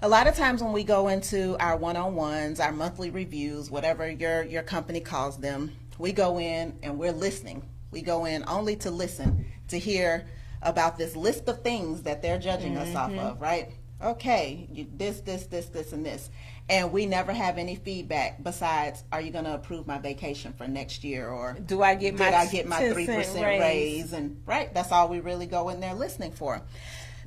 A lot of times when we go into our one-on-ones, our monthly reviews, whatever your company calls them, we go in and we're listening. We go in only to listen, to hear about this list of things that they're judging us off of, right? Okay, this, and this. And we never have any feedback besides, are you going to approve my vacation for next year? Or Did I get my 3% raise? And right, that's all we really go in there listening for.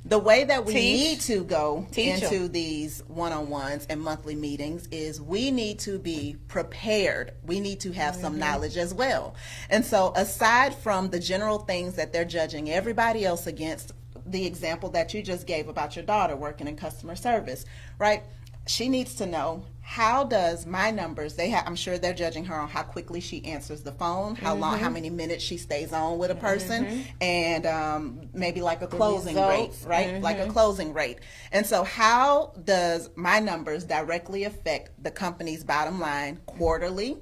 The way that we need to go into these one-on-ones and monthly meetings is we need to be prepared. We need to have some knowledge as well. And so aside from the general things that they're judging everybody else against, the example that you just gave about your daughter working in customer service, right? She needs to know, how does my numbers, I'm sure they're judging her on how quickly she answers the phone, how long, how many minutes she stays on with a person, and maybe like a closing rate, right? Like a closing rate. And so how does my numbers directly affect the company's bottom line quarterly,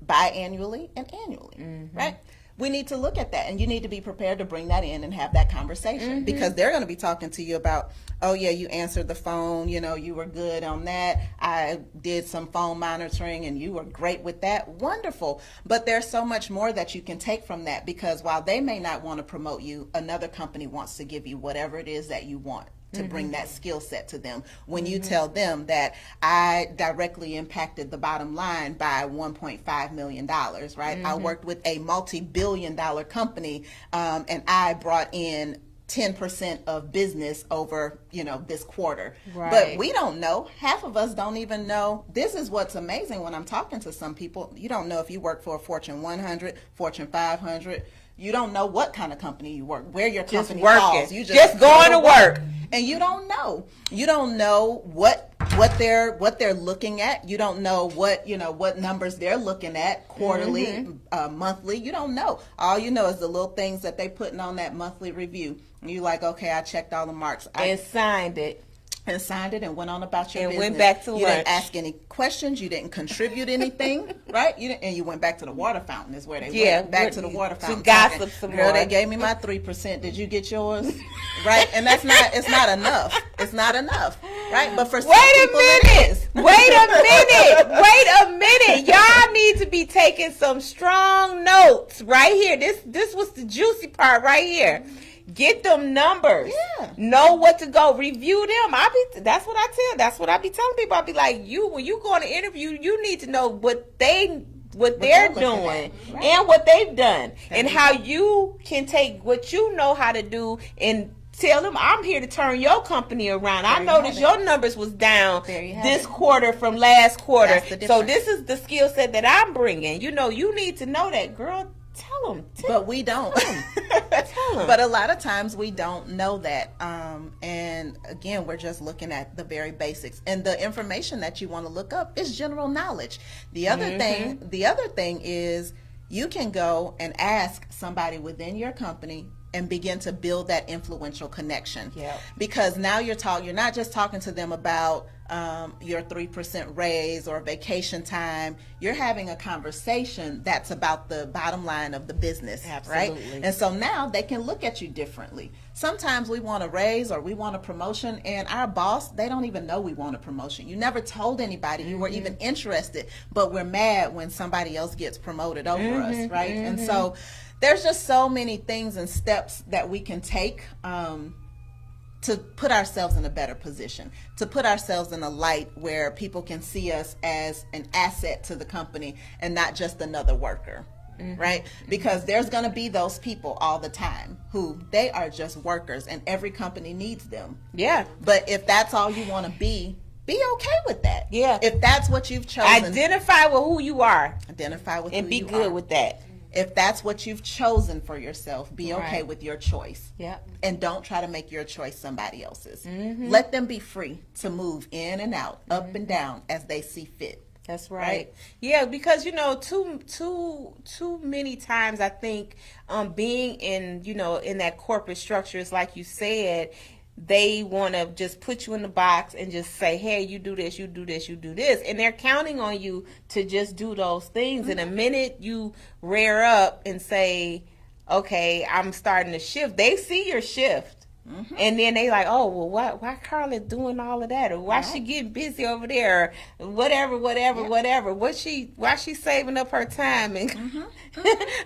biannually, and annually, right? We need to look at that, and you need to be prepared to bring that in and have that conversation, because they're going to be talking to you about, oh yeah, you answered the phone, you were good on that. I did some phone monitoring and you were great with that. Wonderful. But there's so much more that you can take from that, because while they may not want to promote you, another company wants to give you whatever it is that you want to bring that skill set to them. When you tell them that I directly impacted the bottom line by $1.5 million, right? I worked with a multi-billion-dollar company, and I brought in 10% of business over, this quarter. Right. But we don't know. Half of us don't even know. This is what's amazing when I'm talking to some people. You don't know if you work for a Fortune 100, Fortune 500. You don't know what kind of company you work, where your company falls. You just going to work. And you don't know. You don't know what what they're looking at. You don't know what numbers they're looking at quarterly, monthly. You don't know. All you know is the little things that they putting on that monthly review. And you're like, okay, I checked all the marks. And signed it. And signed it and went on about your business. And went back to lunch. You didn't ask any questions. You didn't contribute anything, right? And you went back to the water fountain is where they went. Back to the water fountain. To gossip some more. Girl, they gave me my 3%. Did you get yours? Right? And it's not enough. It's not enough, right? But for some people it is. Wait a minute. Y'all need to be taking some strong notes right here. This was the juicy part right here. Get them numbers. Yeah. Know what to go. Review them. That's what I be telling people. I be like, when you go on an interview, you need to know what they're doing, right, and what they've done, and how you can take what you know how to do and tell them, I'm here to turn your company around. I noticed your numbers was down this quarter from last quarter. So this is the skill set that I'm bringing. You need to know that, girl. Tell them. But we don't. But a lot of times we don't know that. And again, we're just looking at the very basics. And the information that you want to look up is general knowledge. The other thing is you can go and ask somebody within your company and begin to build that influential connection. Yep. Because now you're not just talking to them about your 3% raise or vacation time. You're having a conversation that's about the bottom line of the business. Absolutely. Right? And so now they can look at you differently. Sometimes we want a raise or we want a promotion, and our boss, they don't even know we want a promotion. You never told anybody you were even interested, but we're mad when somebody else gets promoted over us, right? And so there's just so many things and steps that we can take to put ourselves in a better position, to put ourselves in a light where people can see us as an asset to the company and not just another worker, right? Because there's going to be those people all the time who they are just workers and every company needs them. Yeah. But if that's all you want to be okay with that. Yeah. If that's what you've chosen. Identify with who you are. Identify with and who be you good are. with that. If that's what you've chosen for yourself, be okay Right. with your choice. Yeah. And don't try to make your choice somebody else's. Let them be free to move in and out, up and down as they see fit. That's right. Yeah, because too many times I think being in that corporate structure is like you said, they want to just put you in the box and just say, hey, you do this, you do this, you do this. And they're counting on you to just do those things. And the minute you rear up and say, okay, I'm starting to shift, they see your shift. And then they like, oh, well, why Karla doing all of that? Or why she getting busy over there? Or whatever. Why she saving up her time? And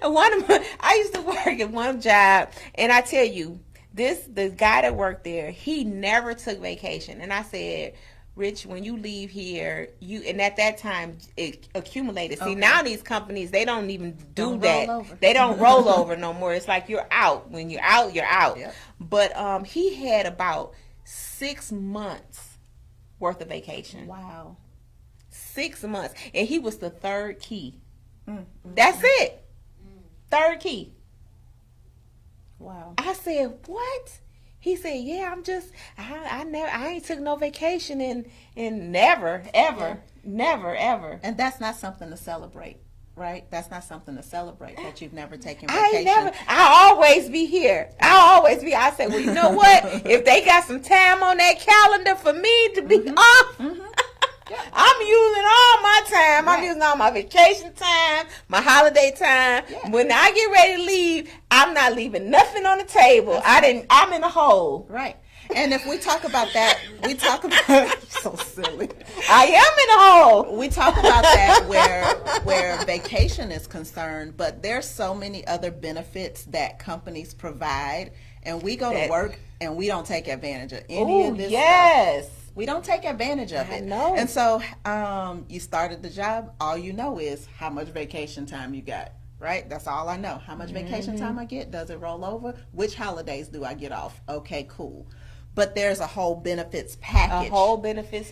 I used to work at one job, and I tell you, the guy that worked there, he never took vacation. And I said, Rich, when you leave here, and at that time it accumulated. See, now these companies, they don't even do that. They don't roll over no more. It's like you're out. When you're out, you're out. Yep. But he had about 6 months worth of vacation. Wow. 6 months. And he was the third key. That's it. Third key. Wow. I said, what? He said, yeah, I ain't took no vacation in never, ever. And that's not something to celebrate, right? That's not something to celebrate, that you've never taken vacation. I always be here. I said, well, you know what? If they got some time on that calendar for me to be off, I'm using all my time. I'm using all my vacation time, my holiday time. When I get ready to leave, I'm not leaving nothing on the table. I'm in a hole. Right. And if we talk about that, we talk about so silly. I am in a hole. We talk about that where vacation is concerned, but there's so many other benefits that companies provide, and we go to work and we don't take advantage of any of this stuff. We don't take advantage of it. I know. And so you started the job, all you know is how much vacation time you got, right? That's all I know. How much vacation time I get? Does it roll over? Which holidays do I get off? Okay, cool. But there's a whole benefits package.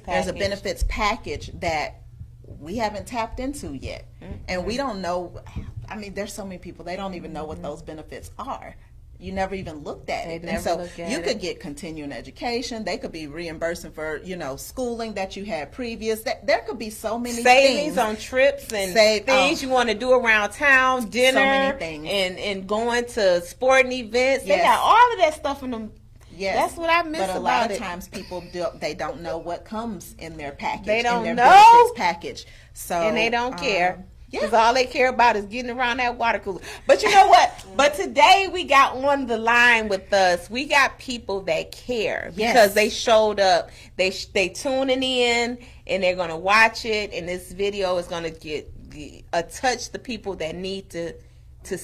There's a benefits package that we haven't tapped into yet. And we don't know. I mean, there's so many people, they don't even know what those benefits are. you never even looked at it. And so you could get continuing education. They could be reimbursing for, schooling that you had previous. There could be so many savings things. on trips and things you want to do around town, dinner, so many things. And going to sporting events. Yes. They got all of that stuff in them. Yes. That's what I miss about it. But a lot of times people they don't know what comes in their package. They don't in their know. benefits package. So And they don't care. Yeah. Because all they care about is getting around that water cooler. But you know what? But today we got on the line with us. We got people that care. Yes. Because they showed up. They tuning in and they're going to watch it. And this video is going to touch the people that need to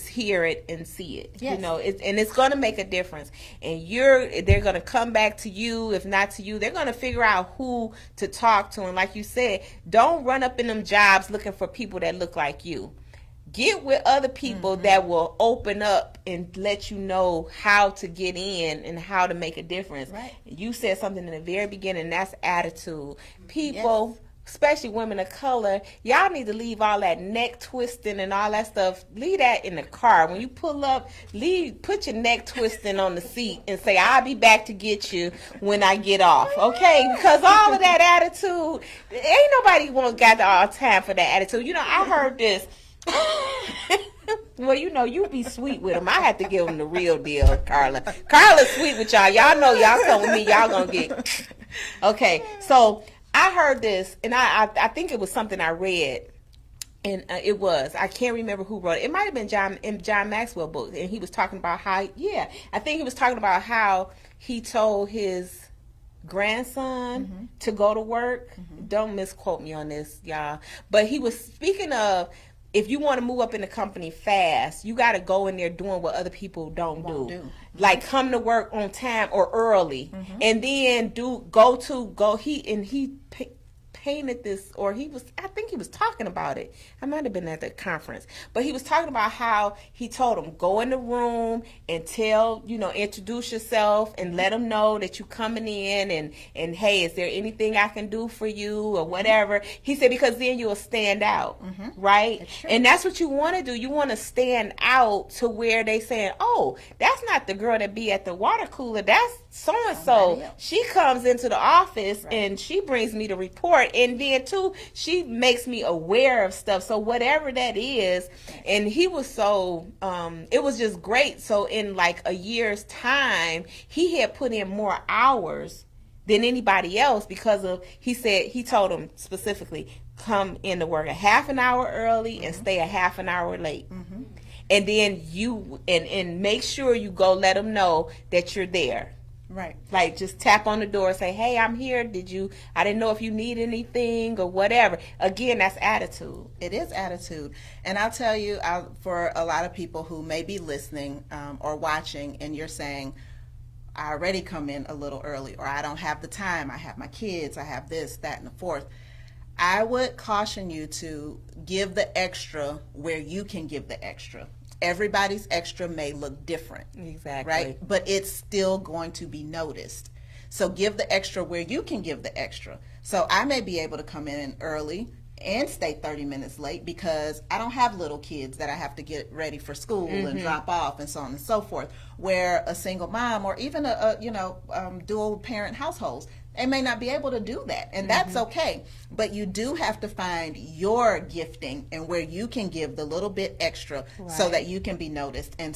hear it and see it. Yes. It's going to make a difference. And they're going to come back to you. If not to you, they're going to figure out who to talk to. And like you said, don't run up in them jobs looking for people that look like you. Get with other people that will open up and let you know how to get in and how to make a difference. Right. You said something in the very beginning, that's attitude. People, especially women of color, y'all need to leave all that neck twisting and all that stuff. Leave that in the car. When you pull up, put your neck twisting on the seat and say, I'll be back to get you when I get off. Okay? Because all of that attitude, ain't nobody got all time for that attitude. I heard this. Well, you be sweet with them. I had to give them the real deal, Karla. Karla's sweet with y'all. Y'all know y'all come with me, y'all gonna get. Okay, so I heard this, and I think it was something I read, and I can't remember who wrote it. It might have been in John Maxwell book, and he was talking about how, I think he was talking about how he told his grandson to go to work. Don't misquote me on this, y'all. But he was speaking of, if you want to move up in the company fast, you got to go in there doing what other people don't do. Like come to work on time or early, and then he painted this, or I think he was talking about it. I might have been at the conference, but he was talking about how he told him, go in the room and introduce yourself and let them know that you coming in and hey, is there anything I can do for you or whatever. He said, because then you'll stand out, right? And that's what you want to do. You want to stand out to where they saying, oh, that's not the girl that be at the water cooler. That's so-and-so. She comes into the office and she brings me the report. And then too, she makes me aware of stuff. So whatever that is, and he was so, it was just great. So in like a year's time, he had put in more hours than anybody else because he told him specifically, come into work a half an hour early and stay a half an hour late. And then and make sure you go let them know that you're there. Right. Like just tap on the door and say, hey, I'm here. I didn't know if you need anything or whatever. Again, that's attitude. It is attitude. And I'll tell you, for a lot of people who may be listening or watching, and you're saying, I already come in a little early, or I don't have the time. I have my kids. I have this, that, and the fourth. I would caution you to give the extra where you can give the extra. Everybody's extra may look different. Exactly. Right? But it's still going to be noticed. So give the extra where you can give the extra. So I may be able to come in early and stay 30 minutes late because I don't have little kids that I have to get ready for school and drop off and so on and so forth. Where a single mom or even a dual parent households, they may not be able to do that, and that's okay. But you do have to find your gifting and where you can give the little bit extra so that you can be noticed and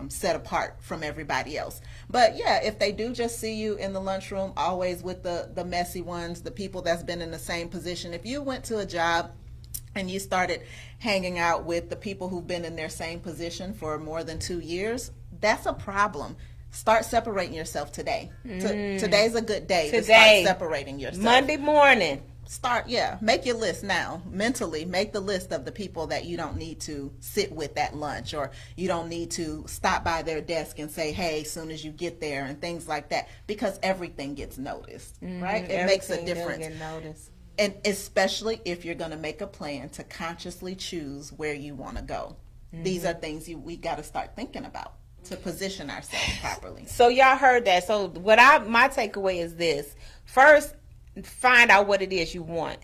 set apart from everybody else. But yeah, if they do just see you in the lunchroom, always with the messy ones, the people that's been in the same position. If you went to a job and you started hanging out with the people who've been in their same position for more than 2 years, that's a problem. Start separating yourself today. Today's a good day to start separating yourself. Monday morning. Make your list now. Mentally, make the list of the people that you don't need to sit with at lunch, or you don't need to stop by their desk and say, hey, as soon as you get there, and things like that, because everything gets noticed, right? It makes a difference. Get noticed. And especially if you're going to make a plan to consciously choose where you want to go. These are things we got to start thinking about to position ourselves properly. So y'all heard that. So my takeaway is this. First, find out what it is you want.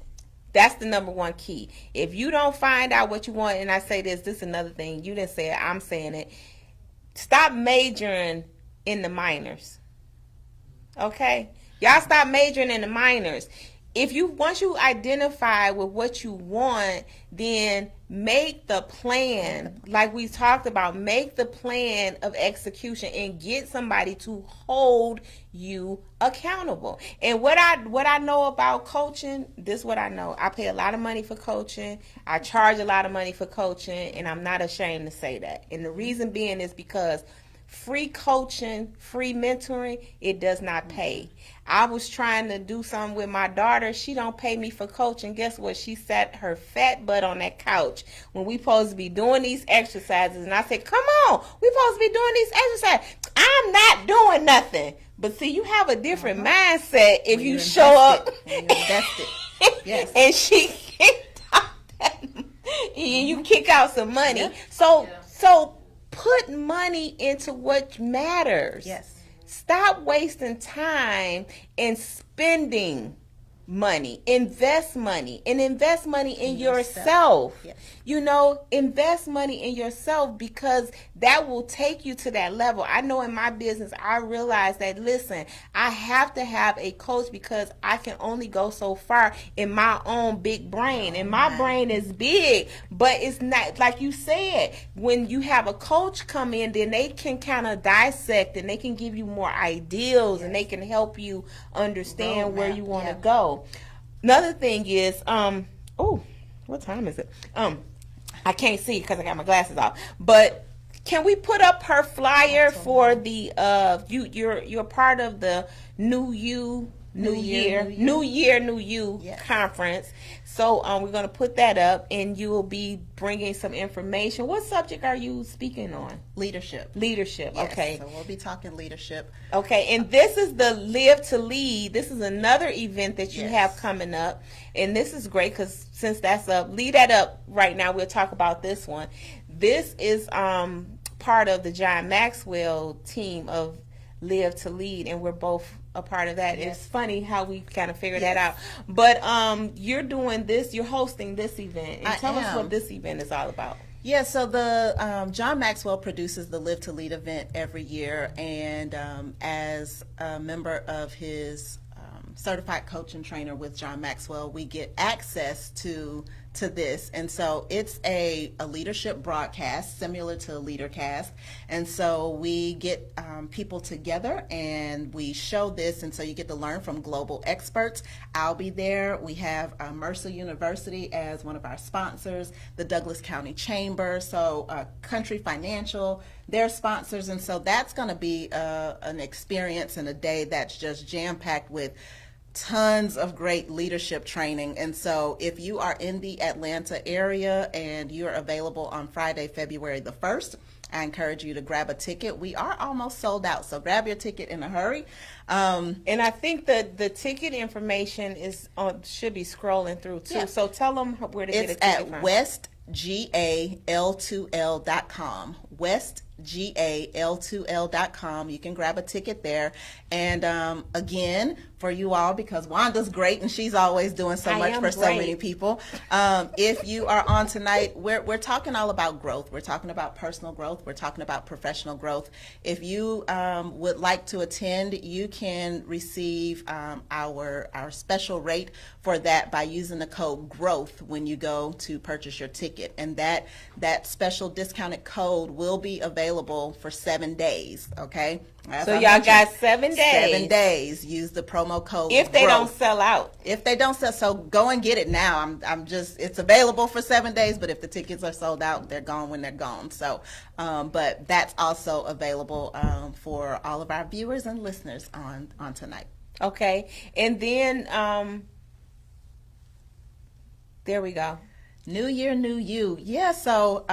That's the number one key. If you don't find out what you want, and I say this is another thing. You didn't say it, I'm saying it. stop majoring in the minors. Okay? Y'all stop majoring in the minors. Once you identify with what you want, then make the plan, like we talked about, make the plan of execution and get somebody to hold you accountable. And what I know about coaching, this is what I know. I pay a lot of money for coaching. I charge a lot of money for coaching, and I'm not ashamed to say that. And the reason being is because free coaching, free mentoring, it does not pay. I was trying to do something with my daughter. She don't pay me for coaching. Guess what? She sat her fat butt on that couch when we supposed to be doing these exercises. And I said, come on, we supposed to be doing these exercises. I'm not doing nothing. But see, you have a different mindset if you show up. Yes. And she kicked out that, you kick out some money. Yeah. So put money into what matters. Yes. Stop wasting time and spending money. Invest money, and invest money in yourself. Yes. Invest money in yourself, because that will take you to that level. I know in my business, I realized that, listen, I have to have a coach because I can only go so far in my own big brain. And my brain is big, but it's not, like you said, when you have a coach come in, then they can kind of dissect and they can give you more ideals, and they can help you understand where you want to go. Another thing is, what time is it? I can't see because I got my glasses off. But can we put up her flyer for the you're part of the New Year, New You conference. So we're going to put that up, and you will be bringing some information. What subject are you speaking on? Leadership. Yes, okay. So we'll be talking leadership. Okay, and this is the Live to Lead. This is another event that you have coming up, and this is great because since that's up, lead that up right now. We'll talk about this one. This is part of the John Maxwell team of Live to Lead, and we're both a part of that. It's funny how we kind of figured that out. But you're doing this, you're hosting this event, and tell us what this event is all about. Yeah, so the John Maxwell produces the Live to Lead event every year, and as a member of his certified coach and trainer with John Maxwell, we get access to this. And so it's a leadership broadcast similar to a LeaderCast. And so we get people together and we show this. And so you get to learn from global experts. I'll be there. We have Mercer University as one of our sponsors, the Douglas County Chamber, so Country Financial, they're sponsors. And so that's going to be an experience and a day that's just jam-packed with tons of great leadership training. And so if you are in the Atlanta area and you're available on Friday, February the 1st, I encourage you to grab a ticket. We are almost sold out, so grab your ticket in a hurry. And I think that the ticket information is should be scrolling through too. Yeah. So tell them where to get a ticket from. It's at westgal2l.com. westgal2l.com. You can grab a ticket there. And again, for you all, because Wanda's great and she's always doing so much for so many people. If you are on tonight, we're talking all about growth. We're talking about personal growth. We're talking about professional growth. If you would like to attend, you can receive our special rate for that by using the code GROWTH when you go to purchase your ticket. And that special discounted code will be available for 7 days, okay? So y'all got 7 days. 7 days. Use the promo code if they don't sell out. If they don't sell, so go and get it now. It's available for 7 days, but if the tickets are sold out, they're gone when they're gone. So, but that's also available for all of our viewers and listeners on tonight. Okay, and then there we go. New Year, New You. Yeah, so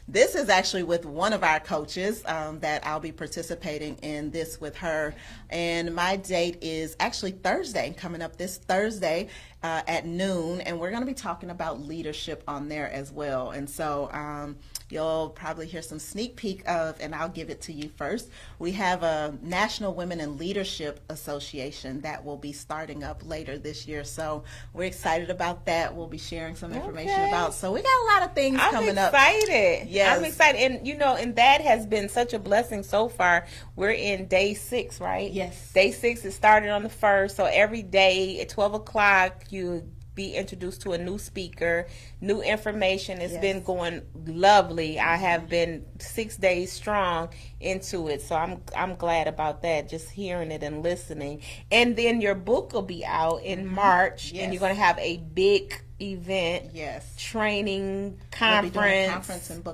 this is actually with one of our coaches that I'll be participating in this with her. And my date is actually Thursday, coming up this Thursday at noon. And we're going to be talking about leadership on there as well. And so you'll probably hear some sneak peek of, and I'll give it to you first. We have a National Women in Leadership Association that will be starting up later this year. So we're excited about that. We'll be sharing some information about. So we got a lot of things coming up. I'm excited. Yes. I'm excited. And, and that has been such a blessing so far. We're in day 6, right? Yes. Day 6 is started on the 1st. So every day at 12 o'clock, you be introduced to a new speaker, new information. It's been going lovely. I have been 6 days strong into it, so I'm glad about that, just hearing it and listening. And then your book will be out in March, and you're going to have a big event, training conference, we'll be doing a conference and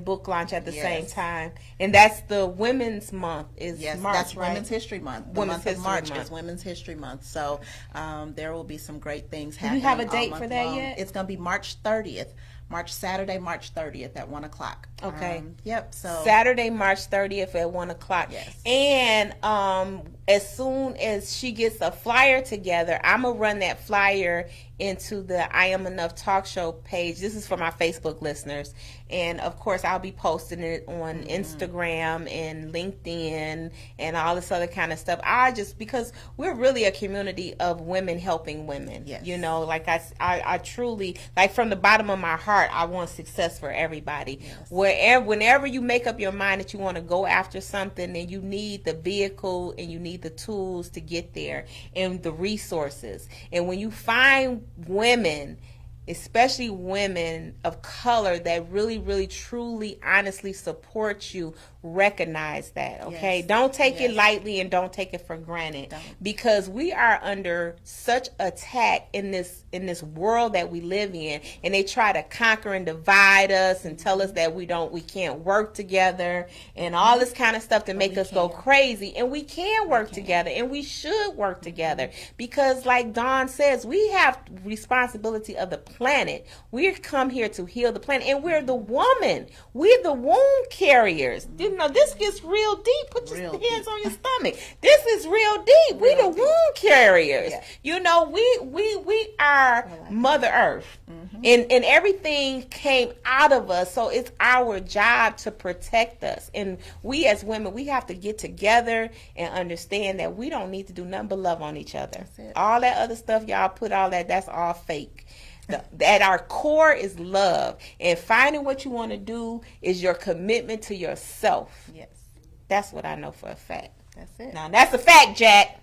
book launch at the same time. And that's the Women's Month is March, that's right? Women's History Month. The month of March is Women's History Month. So there will be some great things happening. Do you have a date for that yet? It's going to be March 30th. Saturday, March 30th at 1 o'clock. Okay. So Saturday, March 30th at 1 o'clock. Yes. And as soon as she gets a flyer together, I'm going to run that flyer into the I Am Enough talk show page. This is for my Facebook listeners. And of course, I'll be posting it on Instagram and LinkedIn and all this other kind of stuff. Because we're really a community of women helping women. Yes. Like I truly, like from the bottom of my heart, I want success for everybody. Yes. Whenever you make up your mind that you want to go after something, then you need the vehicle and you need the tools to get there and the resources. And when you find women, especially women of color, that really, really, truly, honestly support you, recognize that, okay? Yes. Don't take it lightly and don't take it for granted, because we are under such attack in this world that we live in, and they try to conquer and divide us and tell us that we can't work together and all this kind of stuff to make us go crazy. And we can work together, and we should work together, because like Dawn says, we have responsibility of the planet. We come here to heal the planet, and we're the woman. We're the womb carriers. This gets real deep. Put your hands on your stomach. This is real deep. We the womb carriers. Yeah. We are Mother Earth. And everything came out of us. So it's our job to protect us. And we as women, we have to get together and understand that we don't need to do nothing but love on each other. All that other stuff y'all put that's all fake. At our core is love, and finding what you want to do is your commitment to yourself. Yes, that's what I know for a fact. That's it. Now that's a fact, Jack.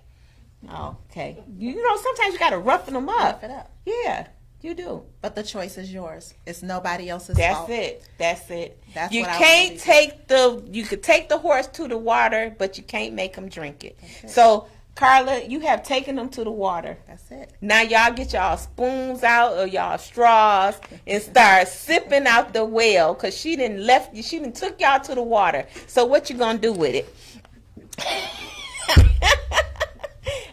Okay, sometimes you gotta roughen them up. Rough it up. Yeah, you do. But the choice is yours. It's nobody else's fault. That's it. That's you what can't I take you could take the horse to the water, but you can't make him drink it. So, Karla, you have taken them to the water. That's it. Now y'all get y'all spoons out or y'all straws and start sipping out the well, because she done took y'all to the water. So what you gonna do with it?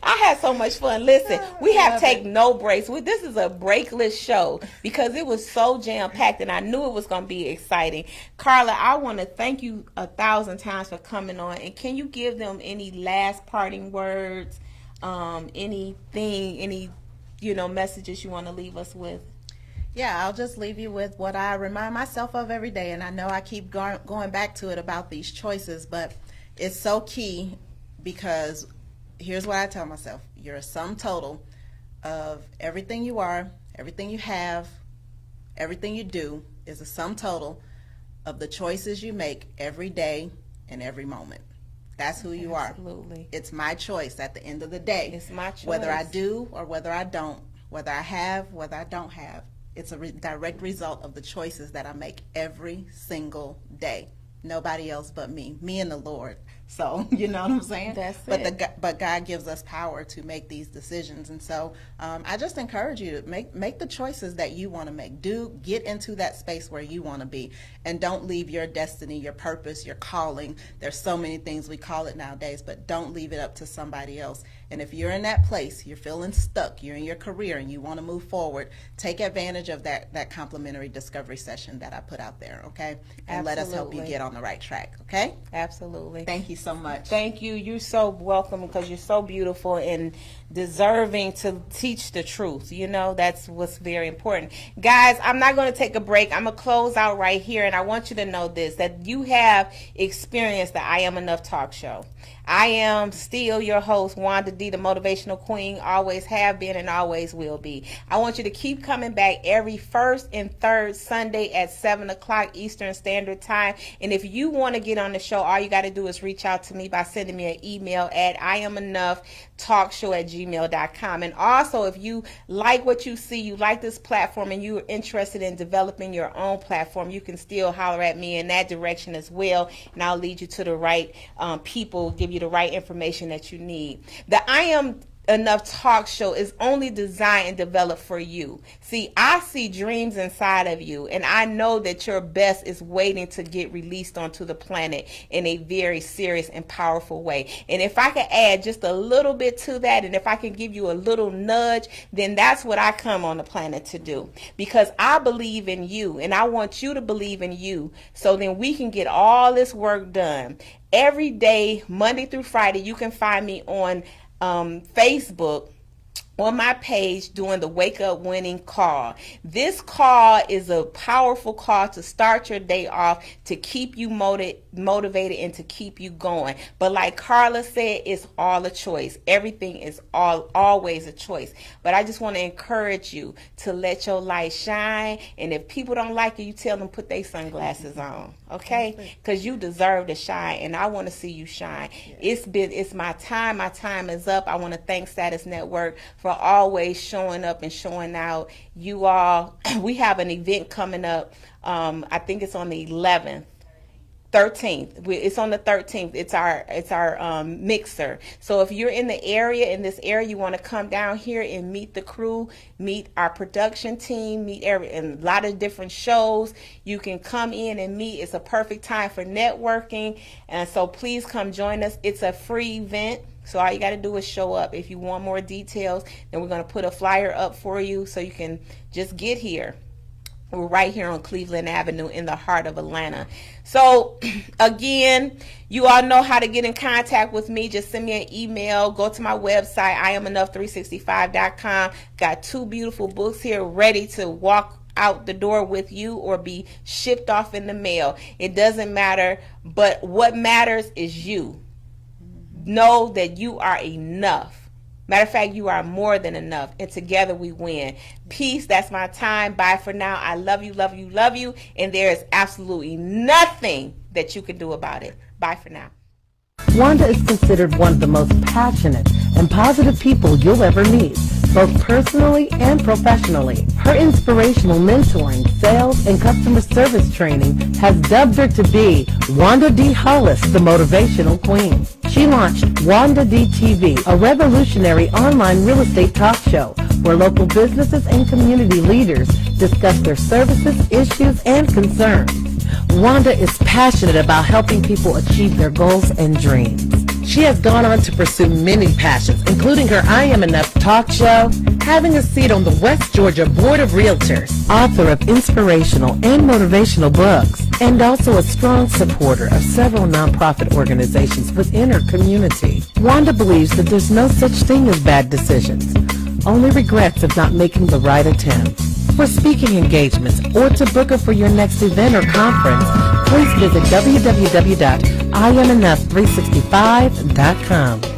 I had so much fun. Listen, we have taken no breaks. This is a breakless show because it was so jam-packed, and I knew it was going to be exciting. Karla, I want to thank you 1,000 times for coming on. And can you give them any last parting words, any messages you want to leave us with? Yeah, I'll just leave you with what I remind myself of every day. And I know I keep going back to it about these choices, but it's so key, because here's what I tell myself. You're a sum total of everything you are, everything you have, everything you do is a sum total of the choices you make every day and every moment. That's who you are. Absolutely. It's my choice at the end of the day. It's my choice. Whether I do or whether I don't, whether I have, whether I don't have. It's a direct result of the choices that I make every single day. Nobody else but me and the Lord. So, you know what I'm saying? That's it. But God gives us power to make these decisions. And so I just encourage you to make the choices that you want to make. Get into that space where you want to be. And don't leave your destiny, your purpose, your calling. There's so many things we call it nowadays, but don't leave it up to somebody else. And if you're in that place, you're feeling stuck, you're in your career and you want to move forward, take advantage of that complimentary discovery session that I put out there, okay? And let us help you get on the right track, okay? Absolutely. Thank you so much. Thank you. You're so welcome, because you're so beautiful and deserving to teach the truth. That's what's very important. Guys, I'm not going to take a break. I'm going to close out right here, and I want you to know this, that you have experienced the I Am Enough talk show. I am still your host, Wanda D, the Motivational Queen, always have been and always will be. I want you to keep coming back every first and third Sunday at 7 o'clock Eastern Standard Time. And if you want to get on the show, all you got to do is reach out to me by sending me an email at IamEnoughTalkShow@gmail.com. And also, if you like what you see, you like this platform, and you're interested in developing your own platform, you can still holler at me in that direction as well. And I'll lead you to the right people, give you the right information that you need. The I Am Enough Talk Show is only designed and developed for you. See, I see dreams inside of you, and I know that your best is waiting to get released onto the planet in a very serious and powerful way. And if I can add just a little bit to that, and if I can give you a little nudge, then that's what I come on the planet to do. Because I believe in you, and I want you to believe in you, so then we can get all this work done. Every day, Monday through Friday, you can find me on Facebook on my page doing the Wake Up Winning Call. This call is a powerful call to start your day off, to keep you motivated and to keep you going. But like Karla said, it's all a choice. Everything is always a choice. But I just want to encourage you to let your light shine. And if people don't like it, you tell them put their sunglasses on, okay? Because you deserve to shine, and I want to see you shine. It's my time. My time is up. I want to thank Status Network for always showing up and showing out. You all, we have an event coming up. I think it's on the 13th. It's on the 13th. It's our mixer. So if you're in this area, you want to come down here and meet the crew, meet our production team, meet and a lot of different shows. You can come in and meet. It's a perfect time for networking. And so please come join us. It's a free event. So all you got to do is show up. If you want more details, then we're going to put a flyer up for you so you can just get here. We're right here on Cleveland Avenue in the heart of Atlanta. So again, you all know how to get in contact with me. Just send me an email. Go to my website, IamEnough365.com. Got 2 beautiful books here ready to walk out the door with you or be shipped off in the mail. It doesn't matter, but what matters is you. Know that you are enough. Matter of fact, you are more than enough, and together we win. Peace. That's my time. Bye for now. I love you, love you, love you, and there is absolutely nothing that you can do about it. Bye for now. Wanda is considered one of the most passionate and positive people you'll ever meet, both personally and professionally. Her inspirational mentoring, sales, and customer service training has dubbed her to be Wanda D. Hollis, the Motivational Queen. She launched Wanda D TV, a revolutionary online real estate talk show where local businesses and community leaders discuss their services, issues, and concerns. Wanda is passionate about helping people achieve their goals and dreams. She has gone on to pursue many passions, including her I Am Enough talk show, having a seat on the West Georgia Board of Realtors, author of inspirational and motivational books, and also a strong supporter of several nonprofit organizations within her community. Wanda believes that there's no such thing as bad decisions, only regrets of not making the right attempt. For speaking engagements or to book her for your next event or conference, please visit www.IamEnough365.com.